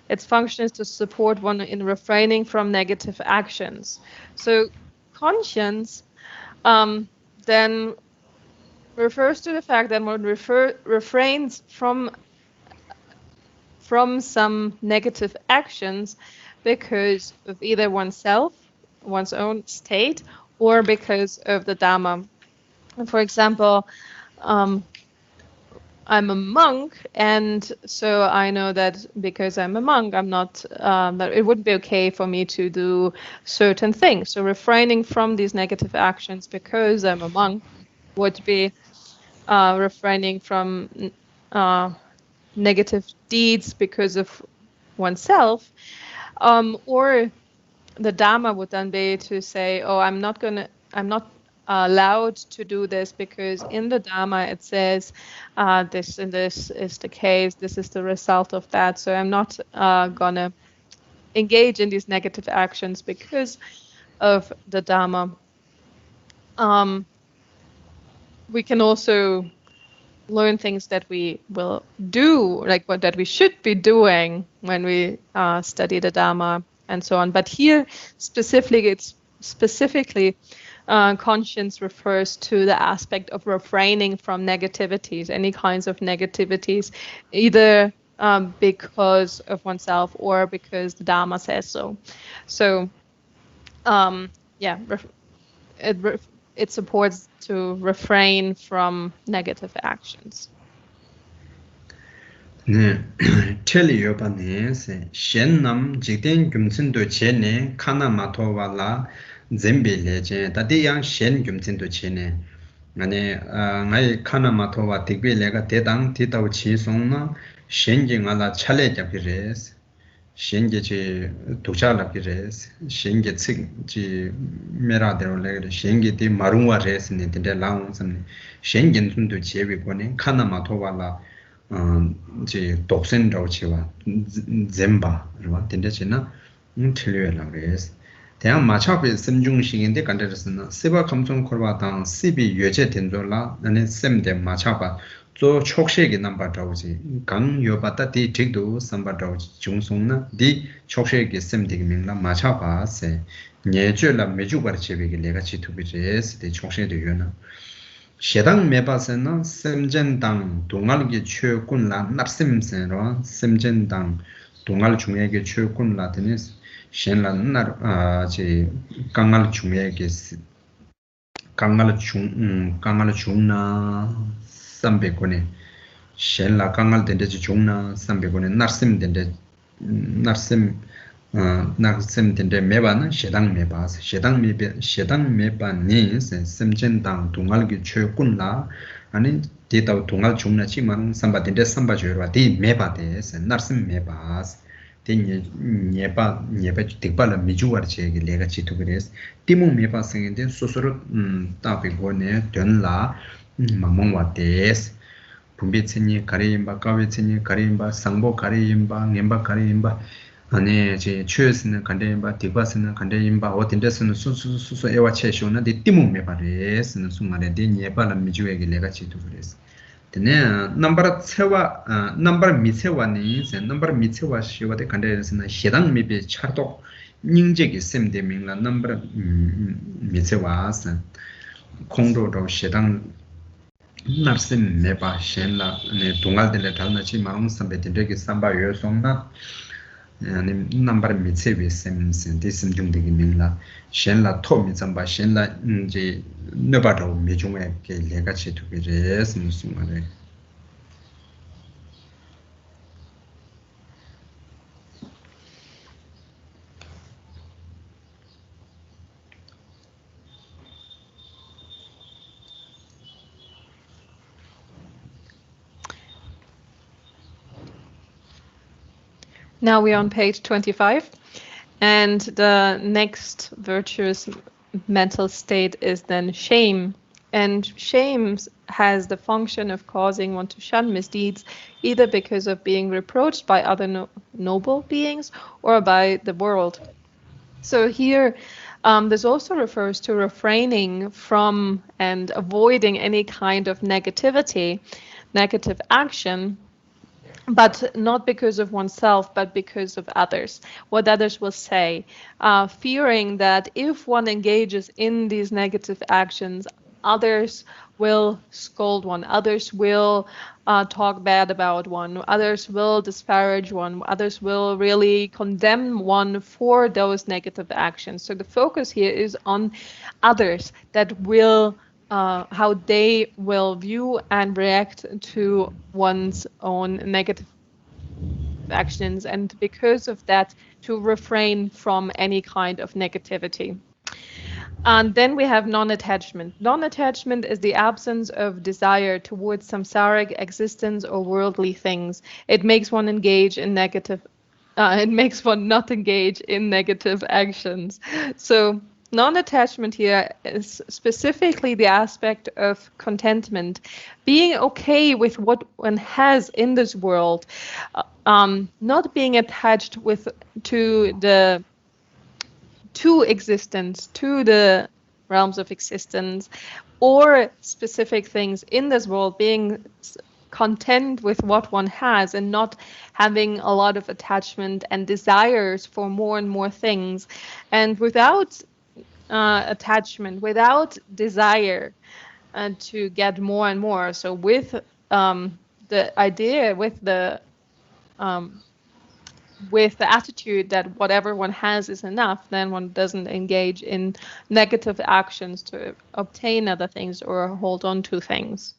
Its function is to support one in refraining from negative actions. So conscience then refers to the fact that one refrains from some negative actions because of either oneself, one's own state, or because of the Dhamma. For example, I'm a monk, and so I know that because I'm a monk, I'm not, that it wouldn't be okay for me to do certain things. So refraining from these negative actions because I'm a monk would be refraining from negative deeds because of oneself, or the Dhamma would then be to say, oh, I'm not allowed to do this because in the Dhamma it says this and this is the case, this is the result of that, so I'm not gonna engage in these negative actions because of the Dhamma. We can also learn things that we will do, like that we should be doing when we study the Dhamma and so on. But here specifically conscience refers to the aspect of refraining from negativities, any kinds of negativities, either because of oneself or because the Dhamma says so. So it supports to refrain from negative actions. 네, 텔리요 바네세 셴남 직된 금신도 제네 카나마토발라 젬빌레제 다디양 셴 금신도 제네 아니 나이 카나마토와 틱빌레가 대당 디타우 치송나 셴징알라 차레 잡히레스 셴게지 도차랍히레스 셴게 칙지 메라데로레 셴게디 마룽와 레스네 데 라운스네 셴겐순도 제비고네 카나마토발라 제 독sen라고 치와 젬바 그러나 된대지나 틀려라 그래서 대한 마차비 심중식인데 간데르스는 시바 감성 콜바당 시비 여제 된돌라 나네 셈데 마차바 조 촉셰기 남바다오지 강 요바다 디 틱도 삼바다오지 중송나 디 촉셰기 셈디기 민나 마차바세 녜죄라 메주바르체비기 내가 지투비제스 디 촉셰디 요나 셰당 메바세나 셈젠당 동알기 최군라 납심센로 셈젠당 동알 중에게 최군라 드니스 shenlan nar che kangal chungye ke kangal chungna sambe kone shenla kangal dende che chungna sambe kone narsim dende narsim dende meba na shedang meba ni semchen dang dungal ge chö kunla ani de taw dungal chungna chi man samba dende samba jörwa de meba de narsim meba nyeba tikpa la mijuwar chege lega chitu gres timu mepa sengende sosoro tape gone dön la mamongwa des pumbi chenye kareimba kawe chenye kareimba sangbo kareimba ngemba kareimba ane je chösne kandeimba tikpasne kandeimba otindesne susu ewa cheshona de timu mepa res sungare de nyeba la mijuwege lega chitu gres tene number sewa number mitsewa ni se number mitsewa shiwa de kanderesna hedang mibe chardo 닝제기 셈데 민라 number mitsewa sa kongdo do hedang narsim meba shenla ne tungal de dalna chi marung sambe de samba yosongna ani number mitsewe sem de sim jungde gi minla shenla to mi samba shenla je nebado mi jung에 ke lega chi tu ge res musumare. Now we're on page 25, and the next virtuous mental state is then shame. And shame has the function of causing one to shun misdeeds, either because of being reproached by other noble beings or by the world. So here, this also refers to refraining from and avoiding any kind of negativity, negative action, but not because of oneself, but because of others, what others will say, fearing that if one engages in these negative actions, others will scold one, others will talk bad about one, others will disparage one, others will really condemn one for those negative actions. So the focus here is on others, that will how they will view and react to one's own negative actions, and because of that, to refrain from any kind of negativity. And then we have non-attachment. Non-attachment is the absence of desire towards samsaric existence or worldly things. It makes one engage in negative it makes one not engage in negative actions. So non-attachment here is specifically the aspect of contentment, being okay with what one has in this world, not being attached to existence, to the realms of existence, or specific things in this world, being content with what one has and not having a lot of attachment and desires for more and more things. And without attachment, without desire to get more and more, so with the idea, with the attitude that whatever one has is enough, then one doesn't engage in negative actions to obtain other things or hold on to things.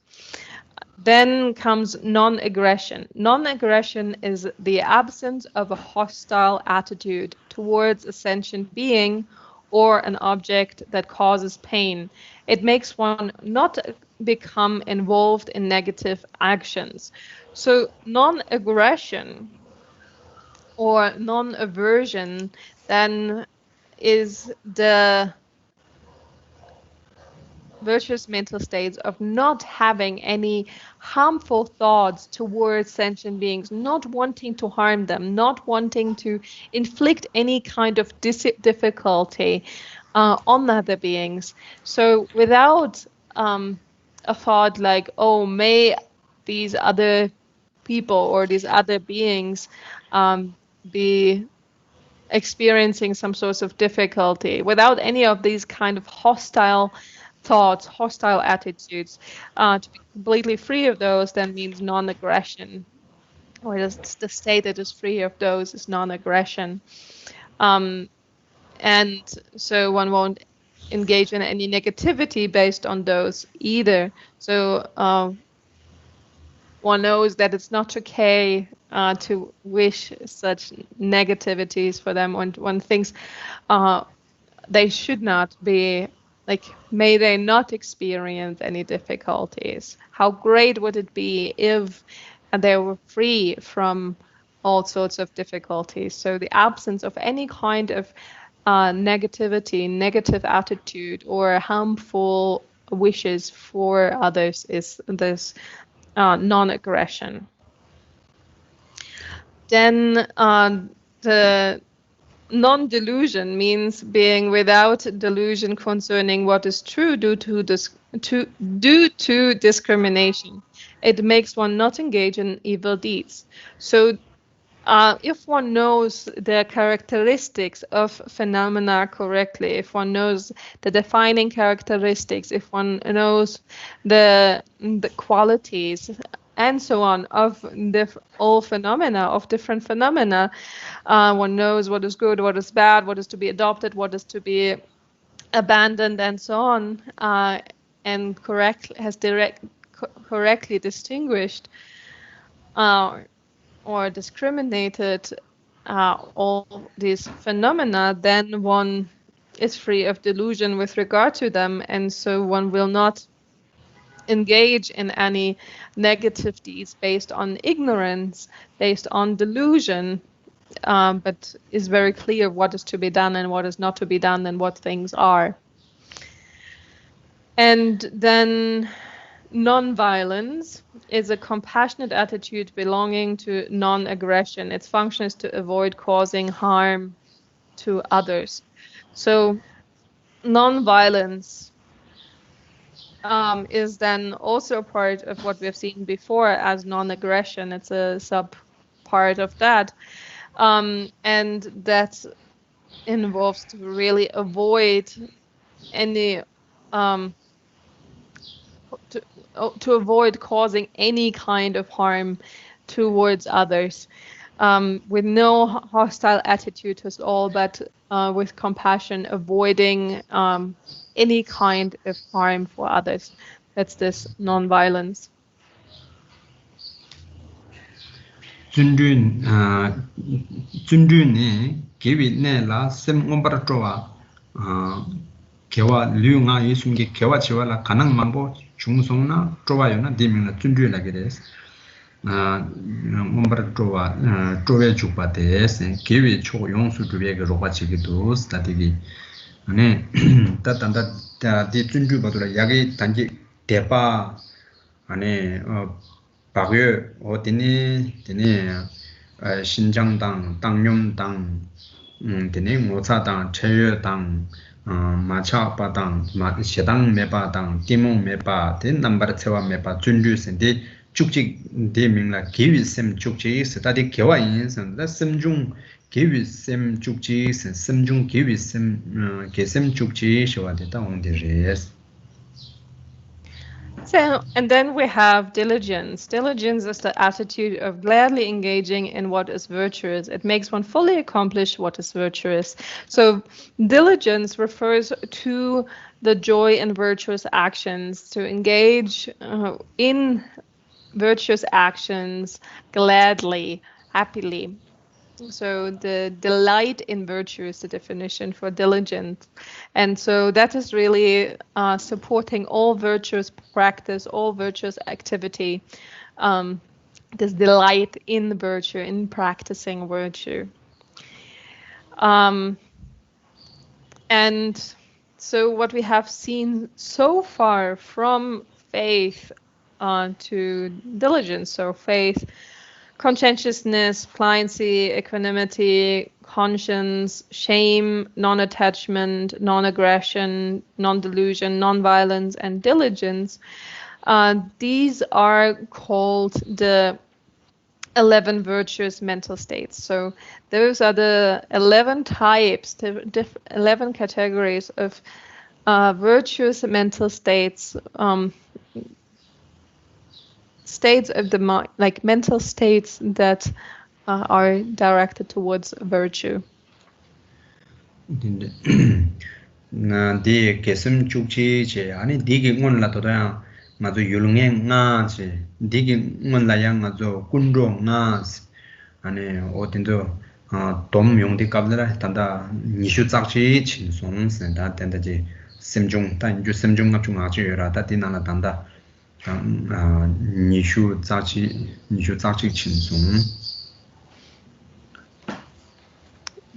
Then comes non-aggression. Non-aggression is the absence of a hostile attitude towards a sentient being or an object that causes pain. It makes one not become involved in negative actions. So non-aggression or non-aversion then is the virtuous mental states of not having any harmful thoughts towards sentient beings, not wanting to harm them, not wanting to inflict any kind of difficulty on other beings. So without a thought like, oh, may these other people or these other beings be experiencing some sorts of difficulty, without any of these kind of hostile thoughts, hostile attitudes, to be completely free of those then means non-aggression, or the state that is free of those is non-aggression. And so one won't engage in any negativity based on those either. So one knows that it's not okay to wish such negativities for them. One thinks they should not be, like, may they not experience any difficulties. How great would it be if they were free from all sorts of difficulties? So the absence of any kind of negativity, negative attitude, or harmful wishes for others is this non-aggression. Then the non-delusion means being without delusion concerning what is true due to discrimination. It makes one not engage in evil deeds. So if one knows the characteristics of phenomena correctly, if one knows the defining characteristics, if one knows the qualities and so on of all phenomena, of different phenomena, one knows what is good, what is bad, what is to be adopted, what is to be abandoned, and so on, and correctly distinguished or discriminated all these phenomena, then one is free of delusion with regard to them, and so one will not engage in any negative deeds based on ignorance, based on delusion, but is very clear what is to be done and what is not to be done and what things are. And then non-violence is a compassionate attitude belonging to non-aggression. Its function is to avoid causing harm to others. So non-violence is then also a part of what we've seen before as non-aggression. It's a sub-part of that. And that involves to really avoid any to avoid causing any kind of harm towards others, with no hostile attitude at all, but with compassion, avoiding any kind of harm for others. That's this non-violence. 준준이 기위네라 셈옴바라토와 개와 류가 예숨게 개와 지와라 가능만보 중송나 쪼와요나 디밍나 준준이라 그래서 옴바라토와 쪼외 주바데스 기위 초 용수 두베게 로바치기도 스타디기 아니 따단다 디 준주 바도라 야게 단지 대파 아니 박여 어디니 신장당 당룡당 되네 모사당 체여당 마차바당 마시당 메바당 디몽 메바 된 넘버 세와 메바 준주선데 쭉직 대명라 개위셈 쭉직 스타디 개와인선 셈중 개위셈 쭉직 셈중 개위셈 개셈 쭉직 시와데다 온데레스. So, and then we have diligence. Diligence is the attitude of gladly engaging in what is virtuous. It makes one fully accomplish what is virtuous. So, diligence refers to the joy in virtuous actions, to engage in virtuous actions gladly, happily. So the delight in virtue is the definition for diligent. And so that is really supporting all virtuous practice, all virtuous activity, this delight in virtue, in practicing virtue. And So what we have seen so far from faith to diligence, so faith, conscientiousness, pliancy, equanimity, conscience, shame, non-attachment, non-aggression, non-delusion, non-violence, and diligence, these are called the 11 virtuous mental states. So those are the 11 types, the 11 categories of virtuous mental states, states of the mind, like mental states that are directed towards virtue. 나 디 계슴 쭉지 제 아니 디기 원라 도다 마도 율ung에 나지 디기 원라야 마도 군종 나스 아니 어딘도 돔 용디 갑들아 단다 니슈 짝지 친송 센다 된다지 심중 단주 심중 갑중 아지라 다디나나 단다 니슈 짝지 친송.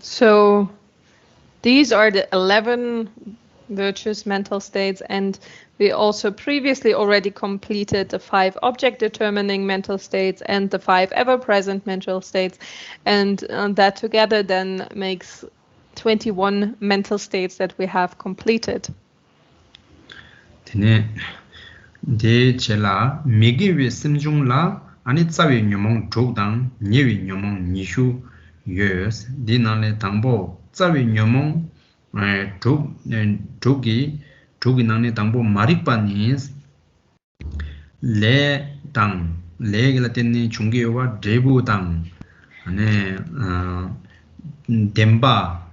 So these are the 11 virtuous mental states, and we also previously already completed the 5 object-determining mental states and the 5 ever-present mental states, and that together then makes 21 mental states that we have completed. 드네 데 제라 미기위 심중라 아니 짜위 녀몽 조당 니위 녀몽 니슈 예스 디나레 당보 짜위 녀몽 조기 나네 당보 마리파니스 레당 레글라테니 중게와 데부당 아네 뎀바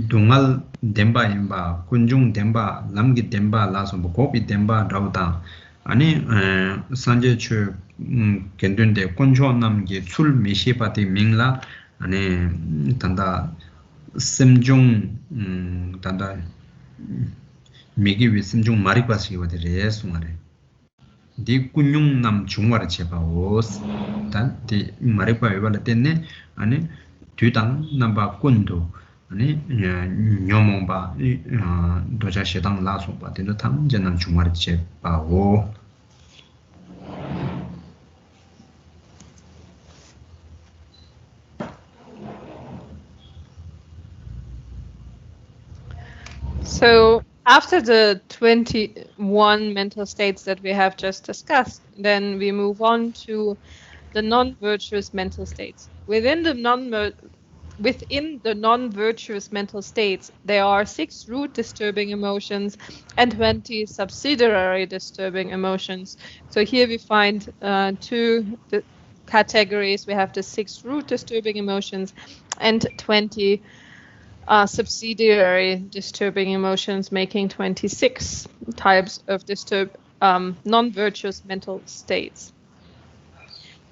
동알 뎀바 임바 군중 뎀바 람기 뎀바 라서 뭐 고비 뎀바 라우다 아니 산제추 겐든데 군조 남기 출 미시바티 밍라 아니 단다 심중 단다 미기 심중 마리바시 와데레 숭아레 디 군중 남 중화를 제바오스 단디 마리바 요발레 때네 아니 뒤당 남바 군도 아니 녀몽바 도자 시당 라소바 된도 탐제난 중화를 제바오. So after the 21 mental states that we have just discussed, then we move on to the non-virtuous mental states. Within the non-virtuous mental states, there are 6 root disturbing emotions and 20 subsidiary disturbing emotions. So here we find 2 categories. We have the 6 root disturbing emotions and 20 subsidiary disturbing emotions, making 26 types of non-virtuous mental states.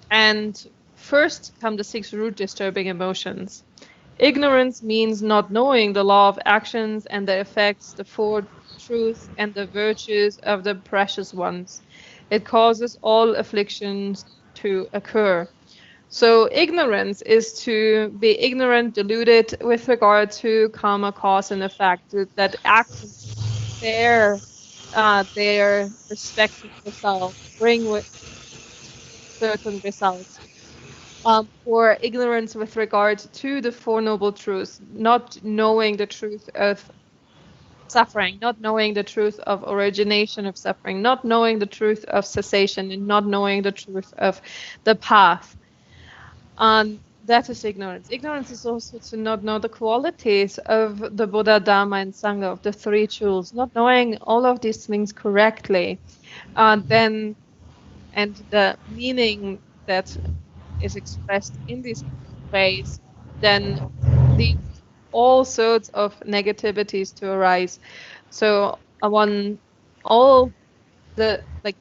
And first come the 6 root disturbing emotions. Ignorance means not knowing the law of actions and the effects, the four truths and the virtues of the precious ones. It causes all afflictions to occur. So ignorance is to be ignorant, deluded with regard to karma, cause and effect, that actions their respective results bring with certain results. Or ignorance with regard to the Four Noble Truths, not knowing the truth of suffering, not knowing the truth of origination of suffering, not knowing the truth of cessation, and not knowing the truth of the path. That is ignorance. Ignorance is also to not know the qualities of the Buddha, Dharma, and Sangha, of the 3 jewels, not knowing all of these things correctly. And the meaning that is expressed in these ways, then leads all sorts of negativities to arise. So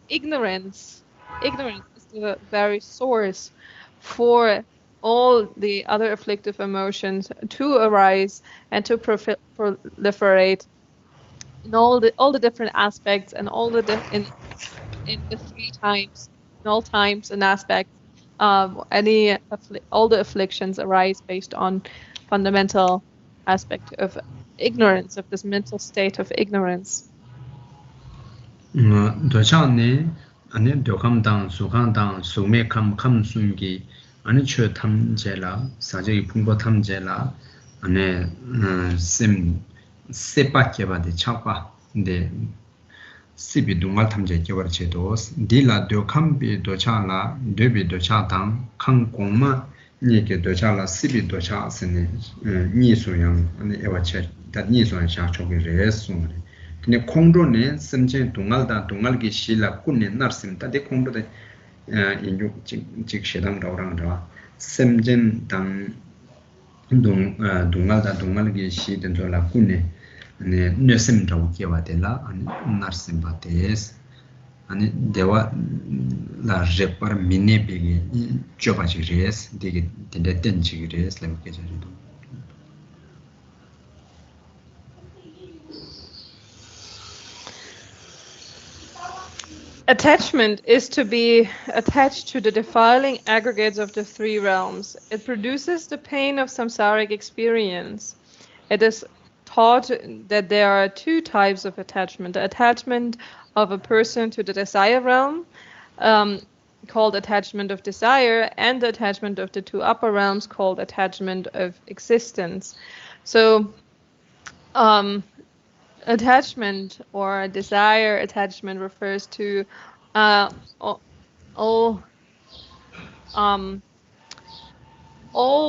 ignorance is the very source for all the other afflictive emotions to arise and to proliferate in all the different aspects and all the in the 3 times, in all times and aspects. All the afflictions arise based on fundamental aspect of ignorance, of this mental state of ignorance. 도창네 아니 도감당 수강당 수메 감감 숨기 아니 최 탐제라 사제기 풍부 탐제라 아니 심 세파케바데 차파 근데 시비 동말 탐제 개발 제도 딜라 도감비 도차라 데비 도차당 칸공마 니게 도차라 시비 도차스네 니소양 아니 에바체 다 니소양 샤초게 레스옹 근데 콩도네 심제 동알다 동알기 실라 군네 나르심다 데 콩도데 인주 직시당 라우랑다 심젠 당 동알다 동알기 시든 졸라 군네 네 뇌심 라우게와데라 아니 나르심바데스 아니 대와 라 제퍼 미네베기 조바지레스 되게 된지레스 렘케자리도 Attachment is to be attached to the defiling aggregates of the three realms. It produces the pain of samsaric experience. It is taught that there are two types of attachment. The attachment of a person to the desire realm, called attachment of desire, and the attachment of the two upper realms, called attachment of existence. So, attachment or desire attachment refers to all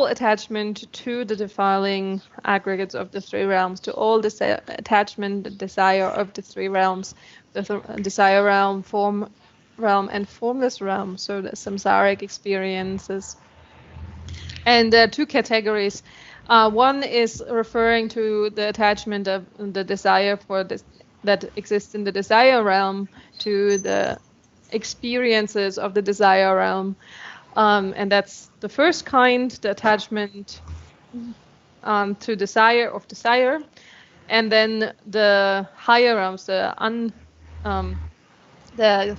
attachment to the defiling aggregates of the three realms, to all attachment, desire of the three realms, the desire realm, form realm, and formless realm, so the samsaric experiences. And there are two categories. One is referring to the attachment of the desire for this that exists in the desire realm to the experiences of the desire realm. And that's the first kind, the attachment to desire of desire. And then the higher realms, the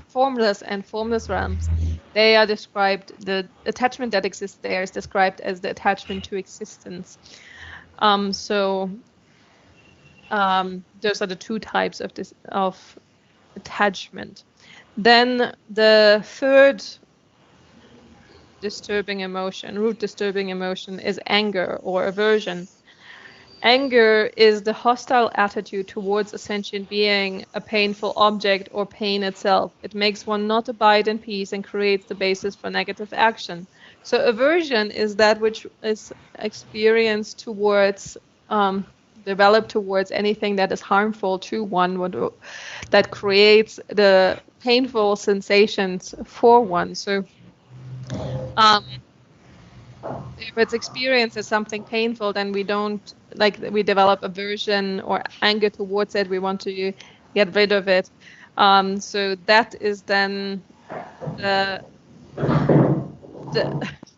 formless and formless realms, they are described, the attachment that exists there is described as the attachment to existence. So those are the two types of attachment. Then the third disturbing emotion, root disturbing emotion, is anger or aversion. Anger is the hostile attitude towards a sentient being, a painful object, or pain itself. It makes one not abide in peace and creates the basis for negative action. So aversion is that which is experienced towards, developed towards anything that is harmful to one, that creates the painful sensations for one. So if it's experienced as something painful, then we don't, we develop aversion or anger towards it. We want to get rid of it. So that is then the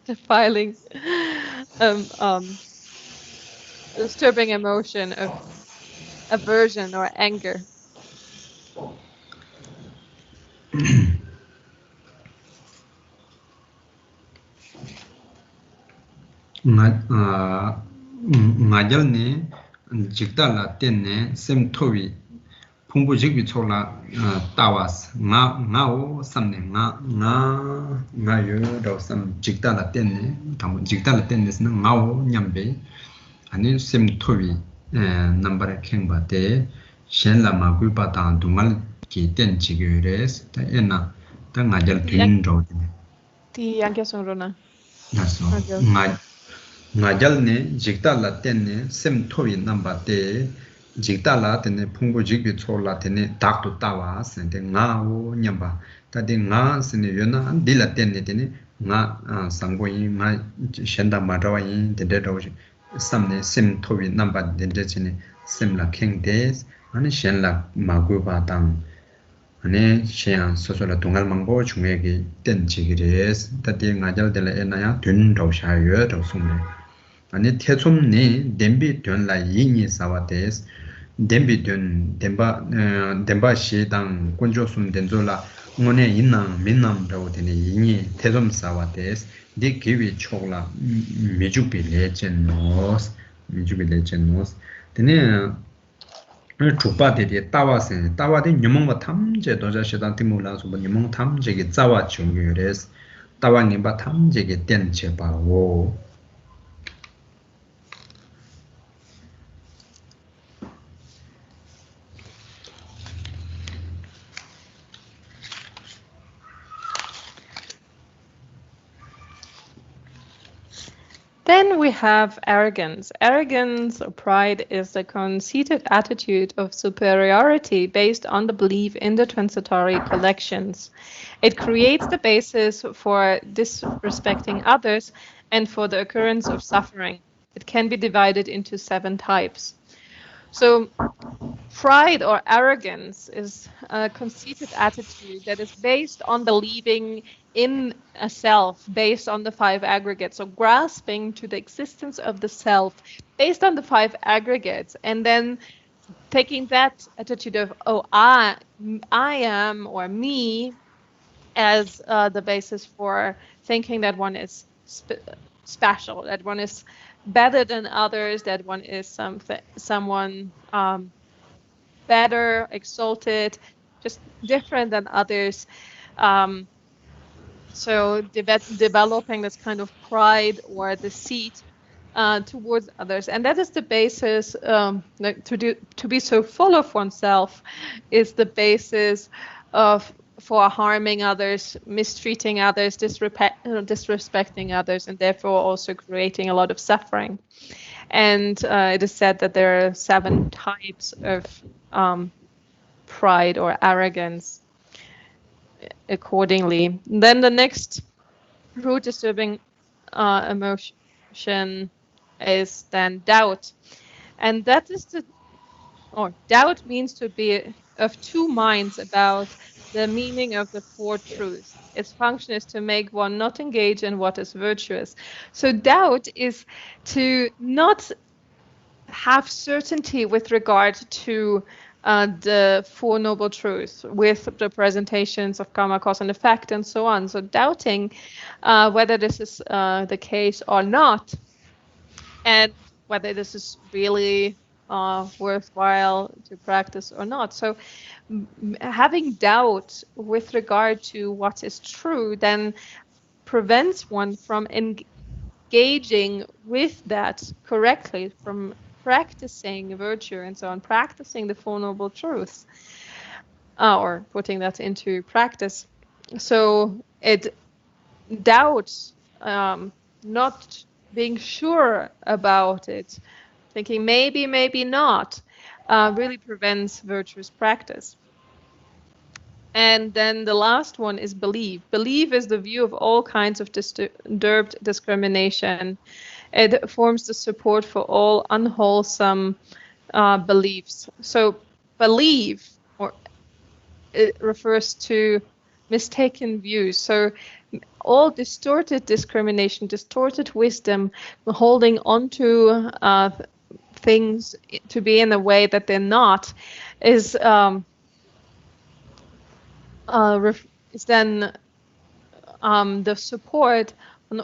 defiling, disturbing emotion of aversion or anger. ngajalne jigdala tenne sem thowi phungbu jigbi chola tawas ngao samne nga yo do sam jigdala tenne tam jigdala tenne sna ngao nyambe ani sem thowi number khengba te shenla ma gui pa ta dungal ki ten chigures ta ena ta ngajal tin ro Ti anche sono rona. naso ngajalne jigdala tenne sem thowi number te jigdala tenne phungbu jigbi chola tenne daktu tawa sente ngao nyamba ta de nga sene yona dila tenne tenne nga sangbo yin nga shenda marawa yin de do samne sem thowi number de chine semla khengdes ani shenla magu ba dang ane shen sosola tungal mangbo chungege ten chigires ta de ngajal de la enaya dun ro sha yo ro sumre ane thechum ne dembi dun la yingi sawades dembi dun demba shi dang kunjo sum denzo la ngone inang minnam ro de ne yingi thechum sawades de giwi chogla mijubi lechen nos Then chukpa de tawa sen tawa de nyumong tamje doja shedan timula so nyumong tamje ge zawa chungyu res tawa nimba tamje ge ten che ba wo. Then we have arrogance. Arrogance or pride is the conceited attitude of superiority based on the belief in the transitory collections. It creates the basis for disrespecting others and for the occurrence of suffering. It can be divided into 7 types. So pride or arrogance is a conceited attitude that is based on believing in a self, based on the 5 aggregates, so grasping to the existence of the self based on the 5 aggregates, and then taking that attitude of, oh, I am, or me, as the basis for thinking that one is special, that one is better than others, that one is someone better, exalted, just different than others. So developing this kind of pride or deceit towards others, and that is the basis. To be so full of oneself is the basis of for harming others, mistreating others, disrespecting others, and therefore also creating a lot of suffering. And it is said that there are 7 types of pride or arrogance accordingly. Then the next root disturbing emotion is then doubt. And that is doubt means to be of 2 minds about the meaning of the 4 truths. Its function is to make one not engage in what is virtuous. So doubt is to not have certainty with regard to the 4 noble truths, with the presentations of karma, cause, and effect, and so on. So doubting whether this is the case or not, and whether this is really worthwhile to practice or not. So having doubt with regard to what is true then prevents one from engaging with that correctly, from practicing virtue and so on, practicing the 4 noble truths, or putting that into practice. So it doubts, not being sure about it, thinking maybe, maybe not, really prevents virtuous practice. And then the last one is belief. Belief is the view of all kinds of disturbed discrimination. It forms the support for all unwholesome beliefs. So belief, or it refers to mistaken views. So all distorted discrimination, distorted wisdom, holding on to things to be in a way that they're not, is then the support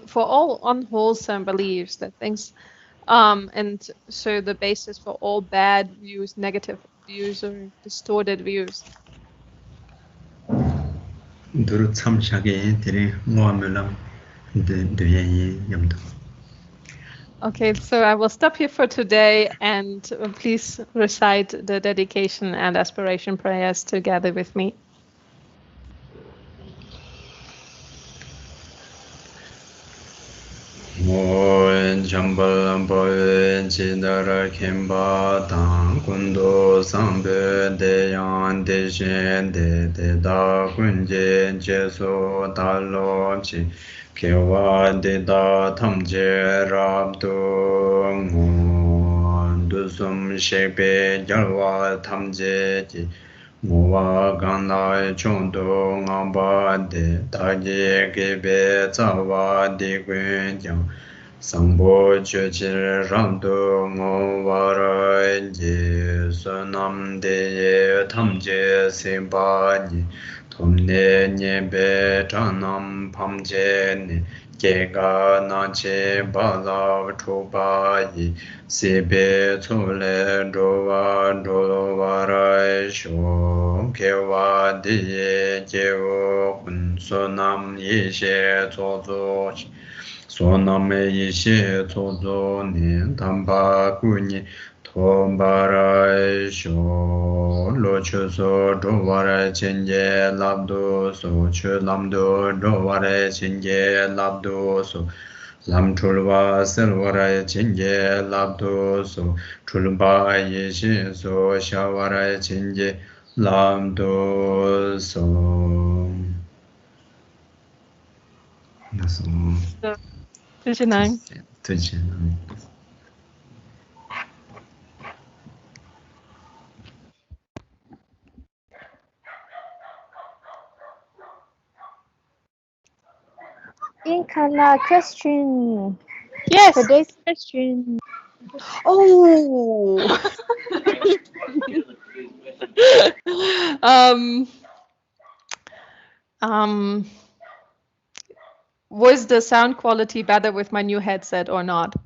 for all unwholesome beliefs, that things, and so the basis for all bad views, negative views, or distorted views. Duru 참샤게 되리 모아멜람 되예이 염도. Okay, so I will stop here for today, and please recite the dedication and aspiration prayers together with me. 모엔 잠발 보엔 지나라 켐바 당 군도 상베 대양 대신 대대다 군제 제소 달로치 개와 대다 탐제 랍도 두숨 셰베 절와 탐제지 모와 간나의 총도 ngāmbāde 다제 개베 자와디 권장 상보 주질 람도 ngō와라인지 선남대의 탐제 생바니 톰네 예베 전남 밤제니 Kega Nache Bala Choba Yi Sebe Tsule Drova Drovara Sho Kewa Diye Kewo Kun Sonam Yishe Tsozo Sonam Yishe Tsozo Ni Tamba Kuni Tombara Sho Lo Chuso Drovara Chenje Labdo So Chu Lamdo Drovara Chenje Labdo So Lam Chulwa Selvara Chenje Labdo So Chulba Yeshe So Shawara Chenje Labdo So That's all. 谢谢南。再见。Inkala question. Yes. Today's question. Oh. Was the sound quality better with my new headset or not?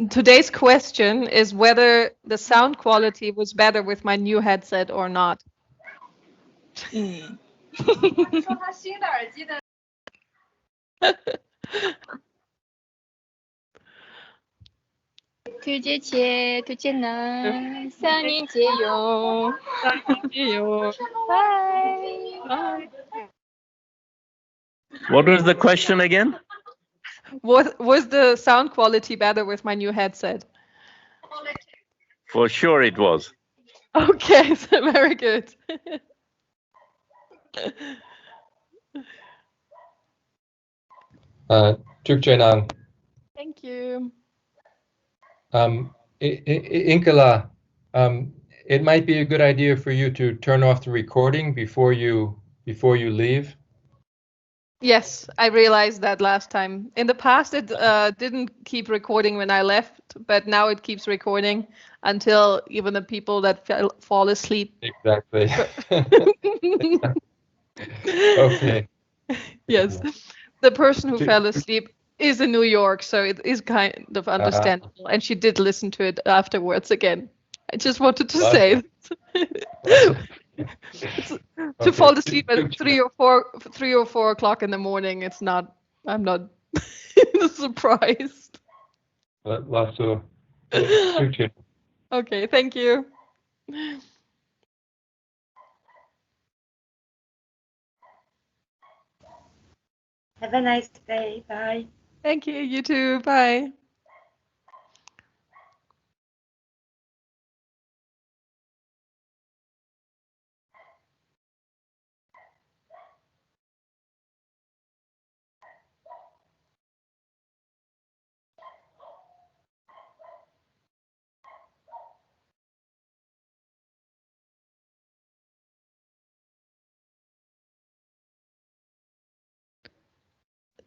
Today's question is whether the sound quality was better with my new headset or not. 推荐切，推荐难，三年皆有。Bye. What was the question again? Was the sound quality better with my new headset? For sure it was. Okay, so very good. Tukjenang. Thank you. Inkala, it might be a good idea for you to turn off the recording before you leave. Yes, I realized that last time. In the past, it didn't keep recording when I left, but now it keeps recording until even the people that fall asleep. Exactly. Okay. Yes, the person who fell asleep is in New York, so it is kind of understandable. And she did listen to it afterwards again. I just wanted to say to fall asleep at 3 or 4 o'clock in the morning. It's not. I'm not surprised. Lasso. Okay, thank you. Have a nice day. Bye. Thank you. You too. Bye.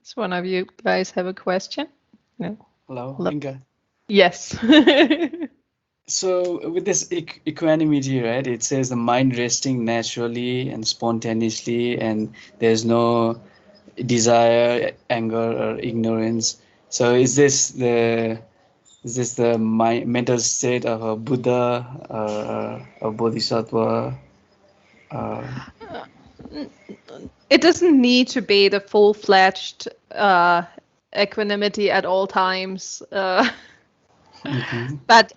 Does one of you guys have a question? No. Hello, Hello. Inga. Yes. So with this equanimity, right, it says the mind resting naturally and spontaneously, and there's no desire, anger, or ignorance. So is this the mental state of a Buddha or a Bodhisattva? It doesn't need to be the full-fledged equanimity at all times. But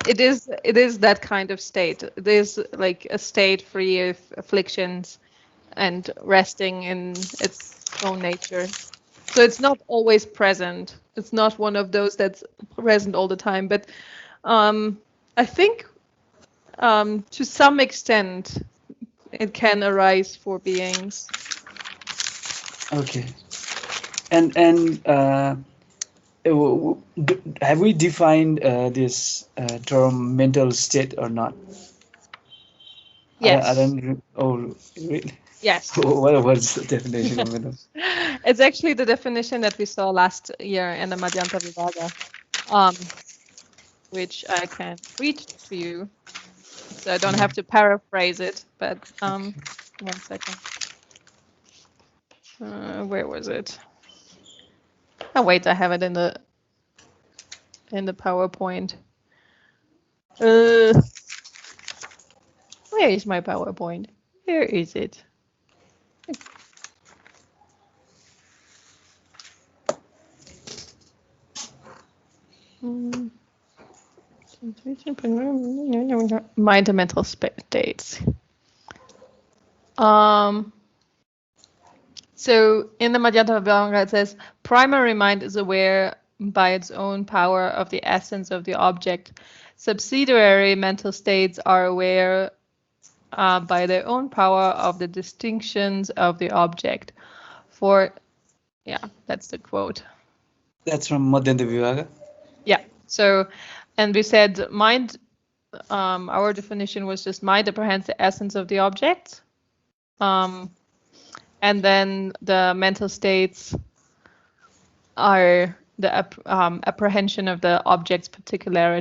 it is that kind of state. It is like a state free of afflictions and resting in its own nature. So it's not always present. It's not one of those that's present all the time. But I think to some extent it can arise for beings. Okay. And have we defined this term mental state or not? Yes. I don't. Oh, really? Yes. What's the definition of mental? It's actually the definition that we saw last year in the Madhyanta Vibhaga, which I can read to you. So I don't have to paraphrase it, but 1 second. Where was it? Oh wait, I have it in the PowerPoint. Where is my PowerPoint? Where is it? Mind and mental states. So in the Madhyanta Vibhanga it says, primary mind is aware by its own power of the essence of the object. Subsidiary mental states are aware by their own power of the distinctions of the object. Yeah, that's the quote. That's from Madhyanta Vibhaga. Yeah. So, and we said mind, our definition was just mind apprehends the essence of the object. And then the mental states are the apprehension of the object's particularity.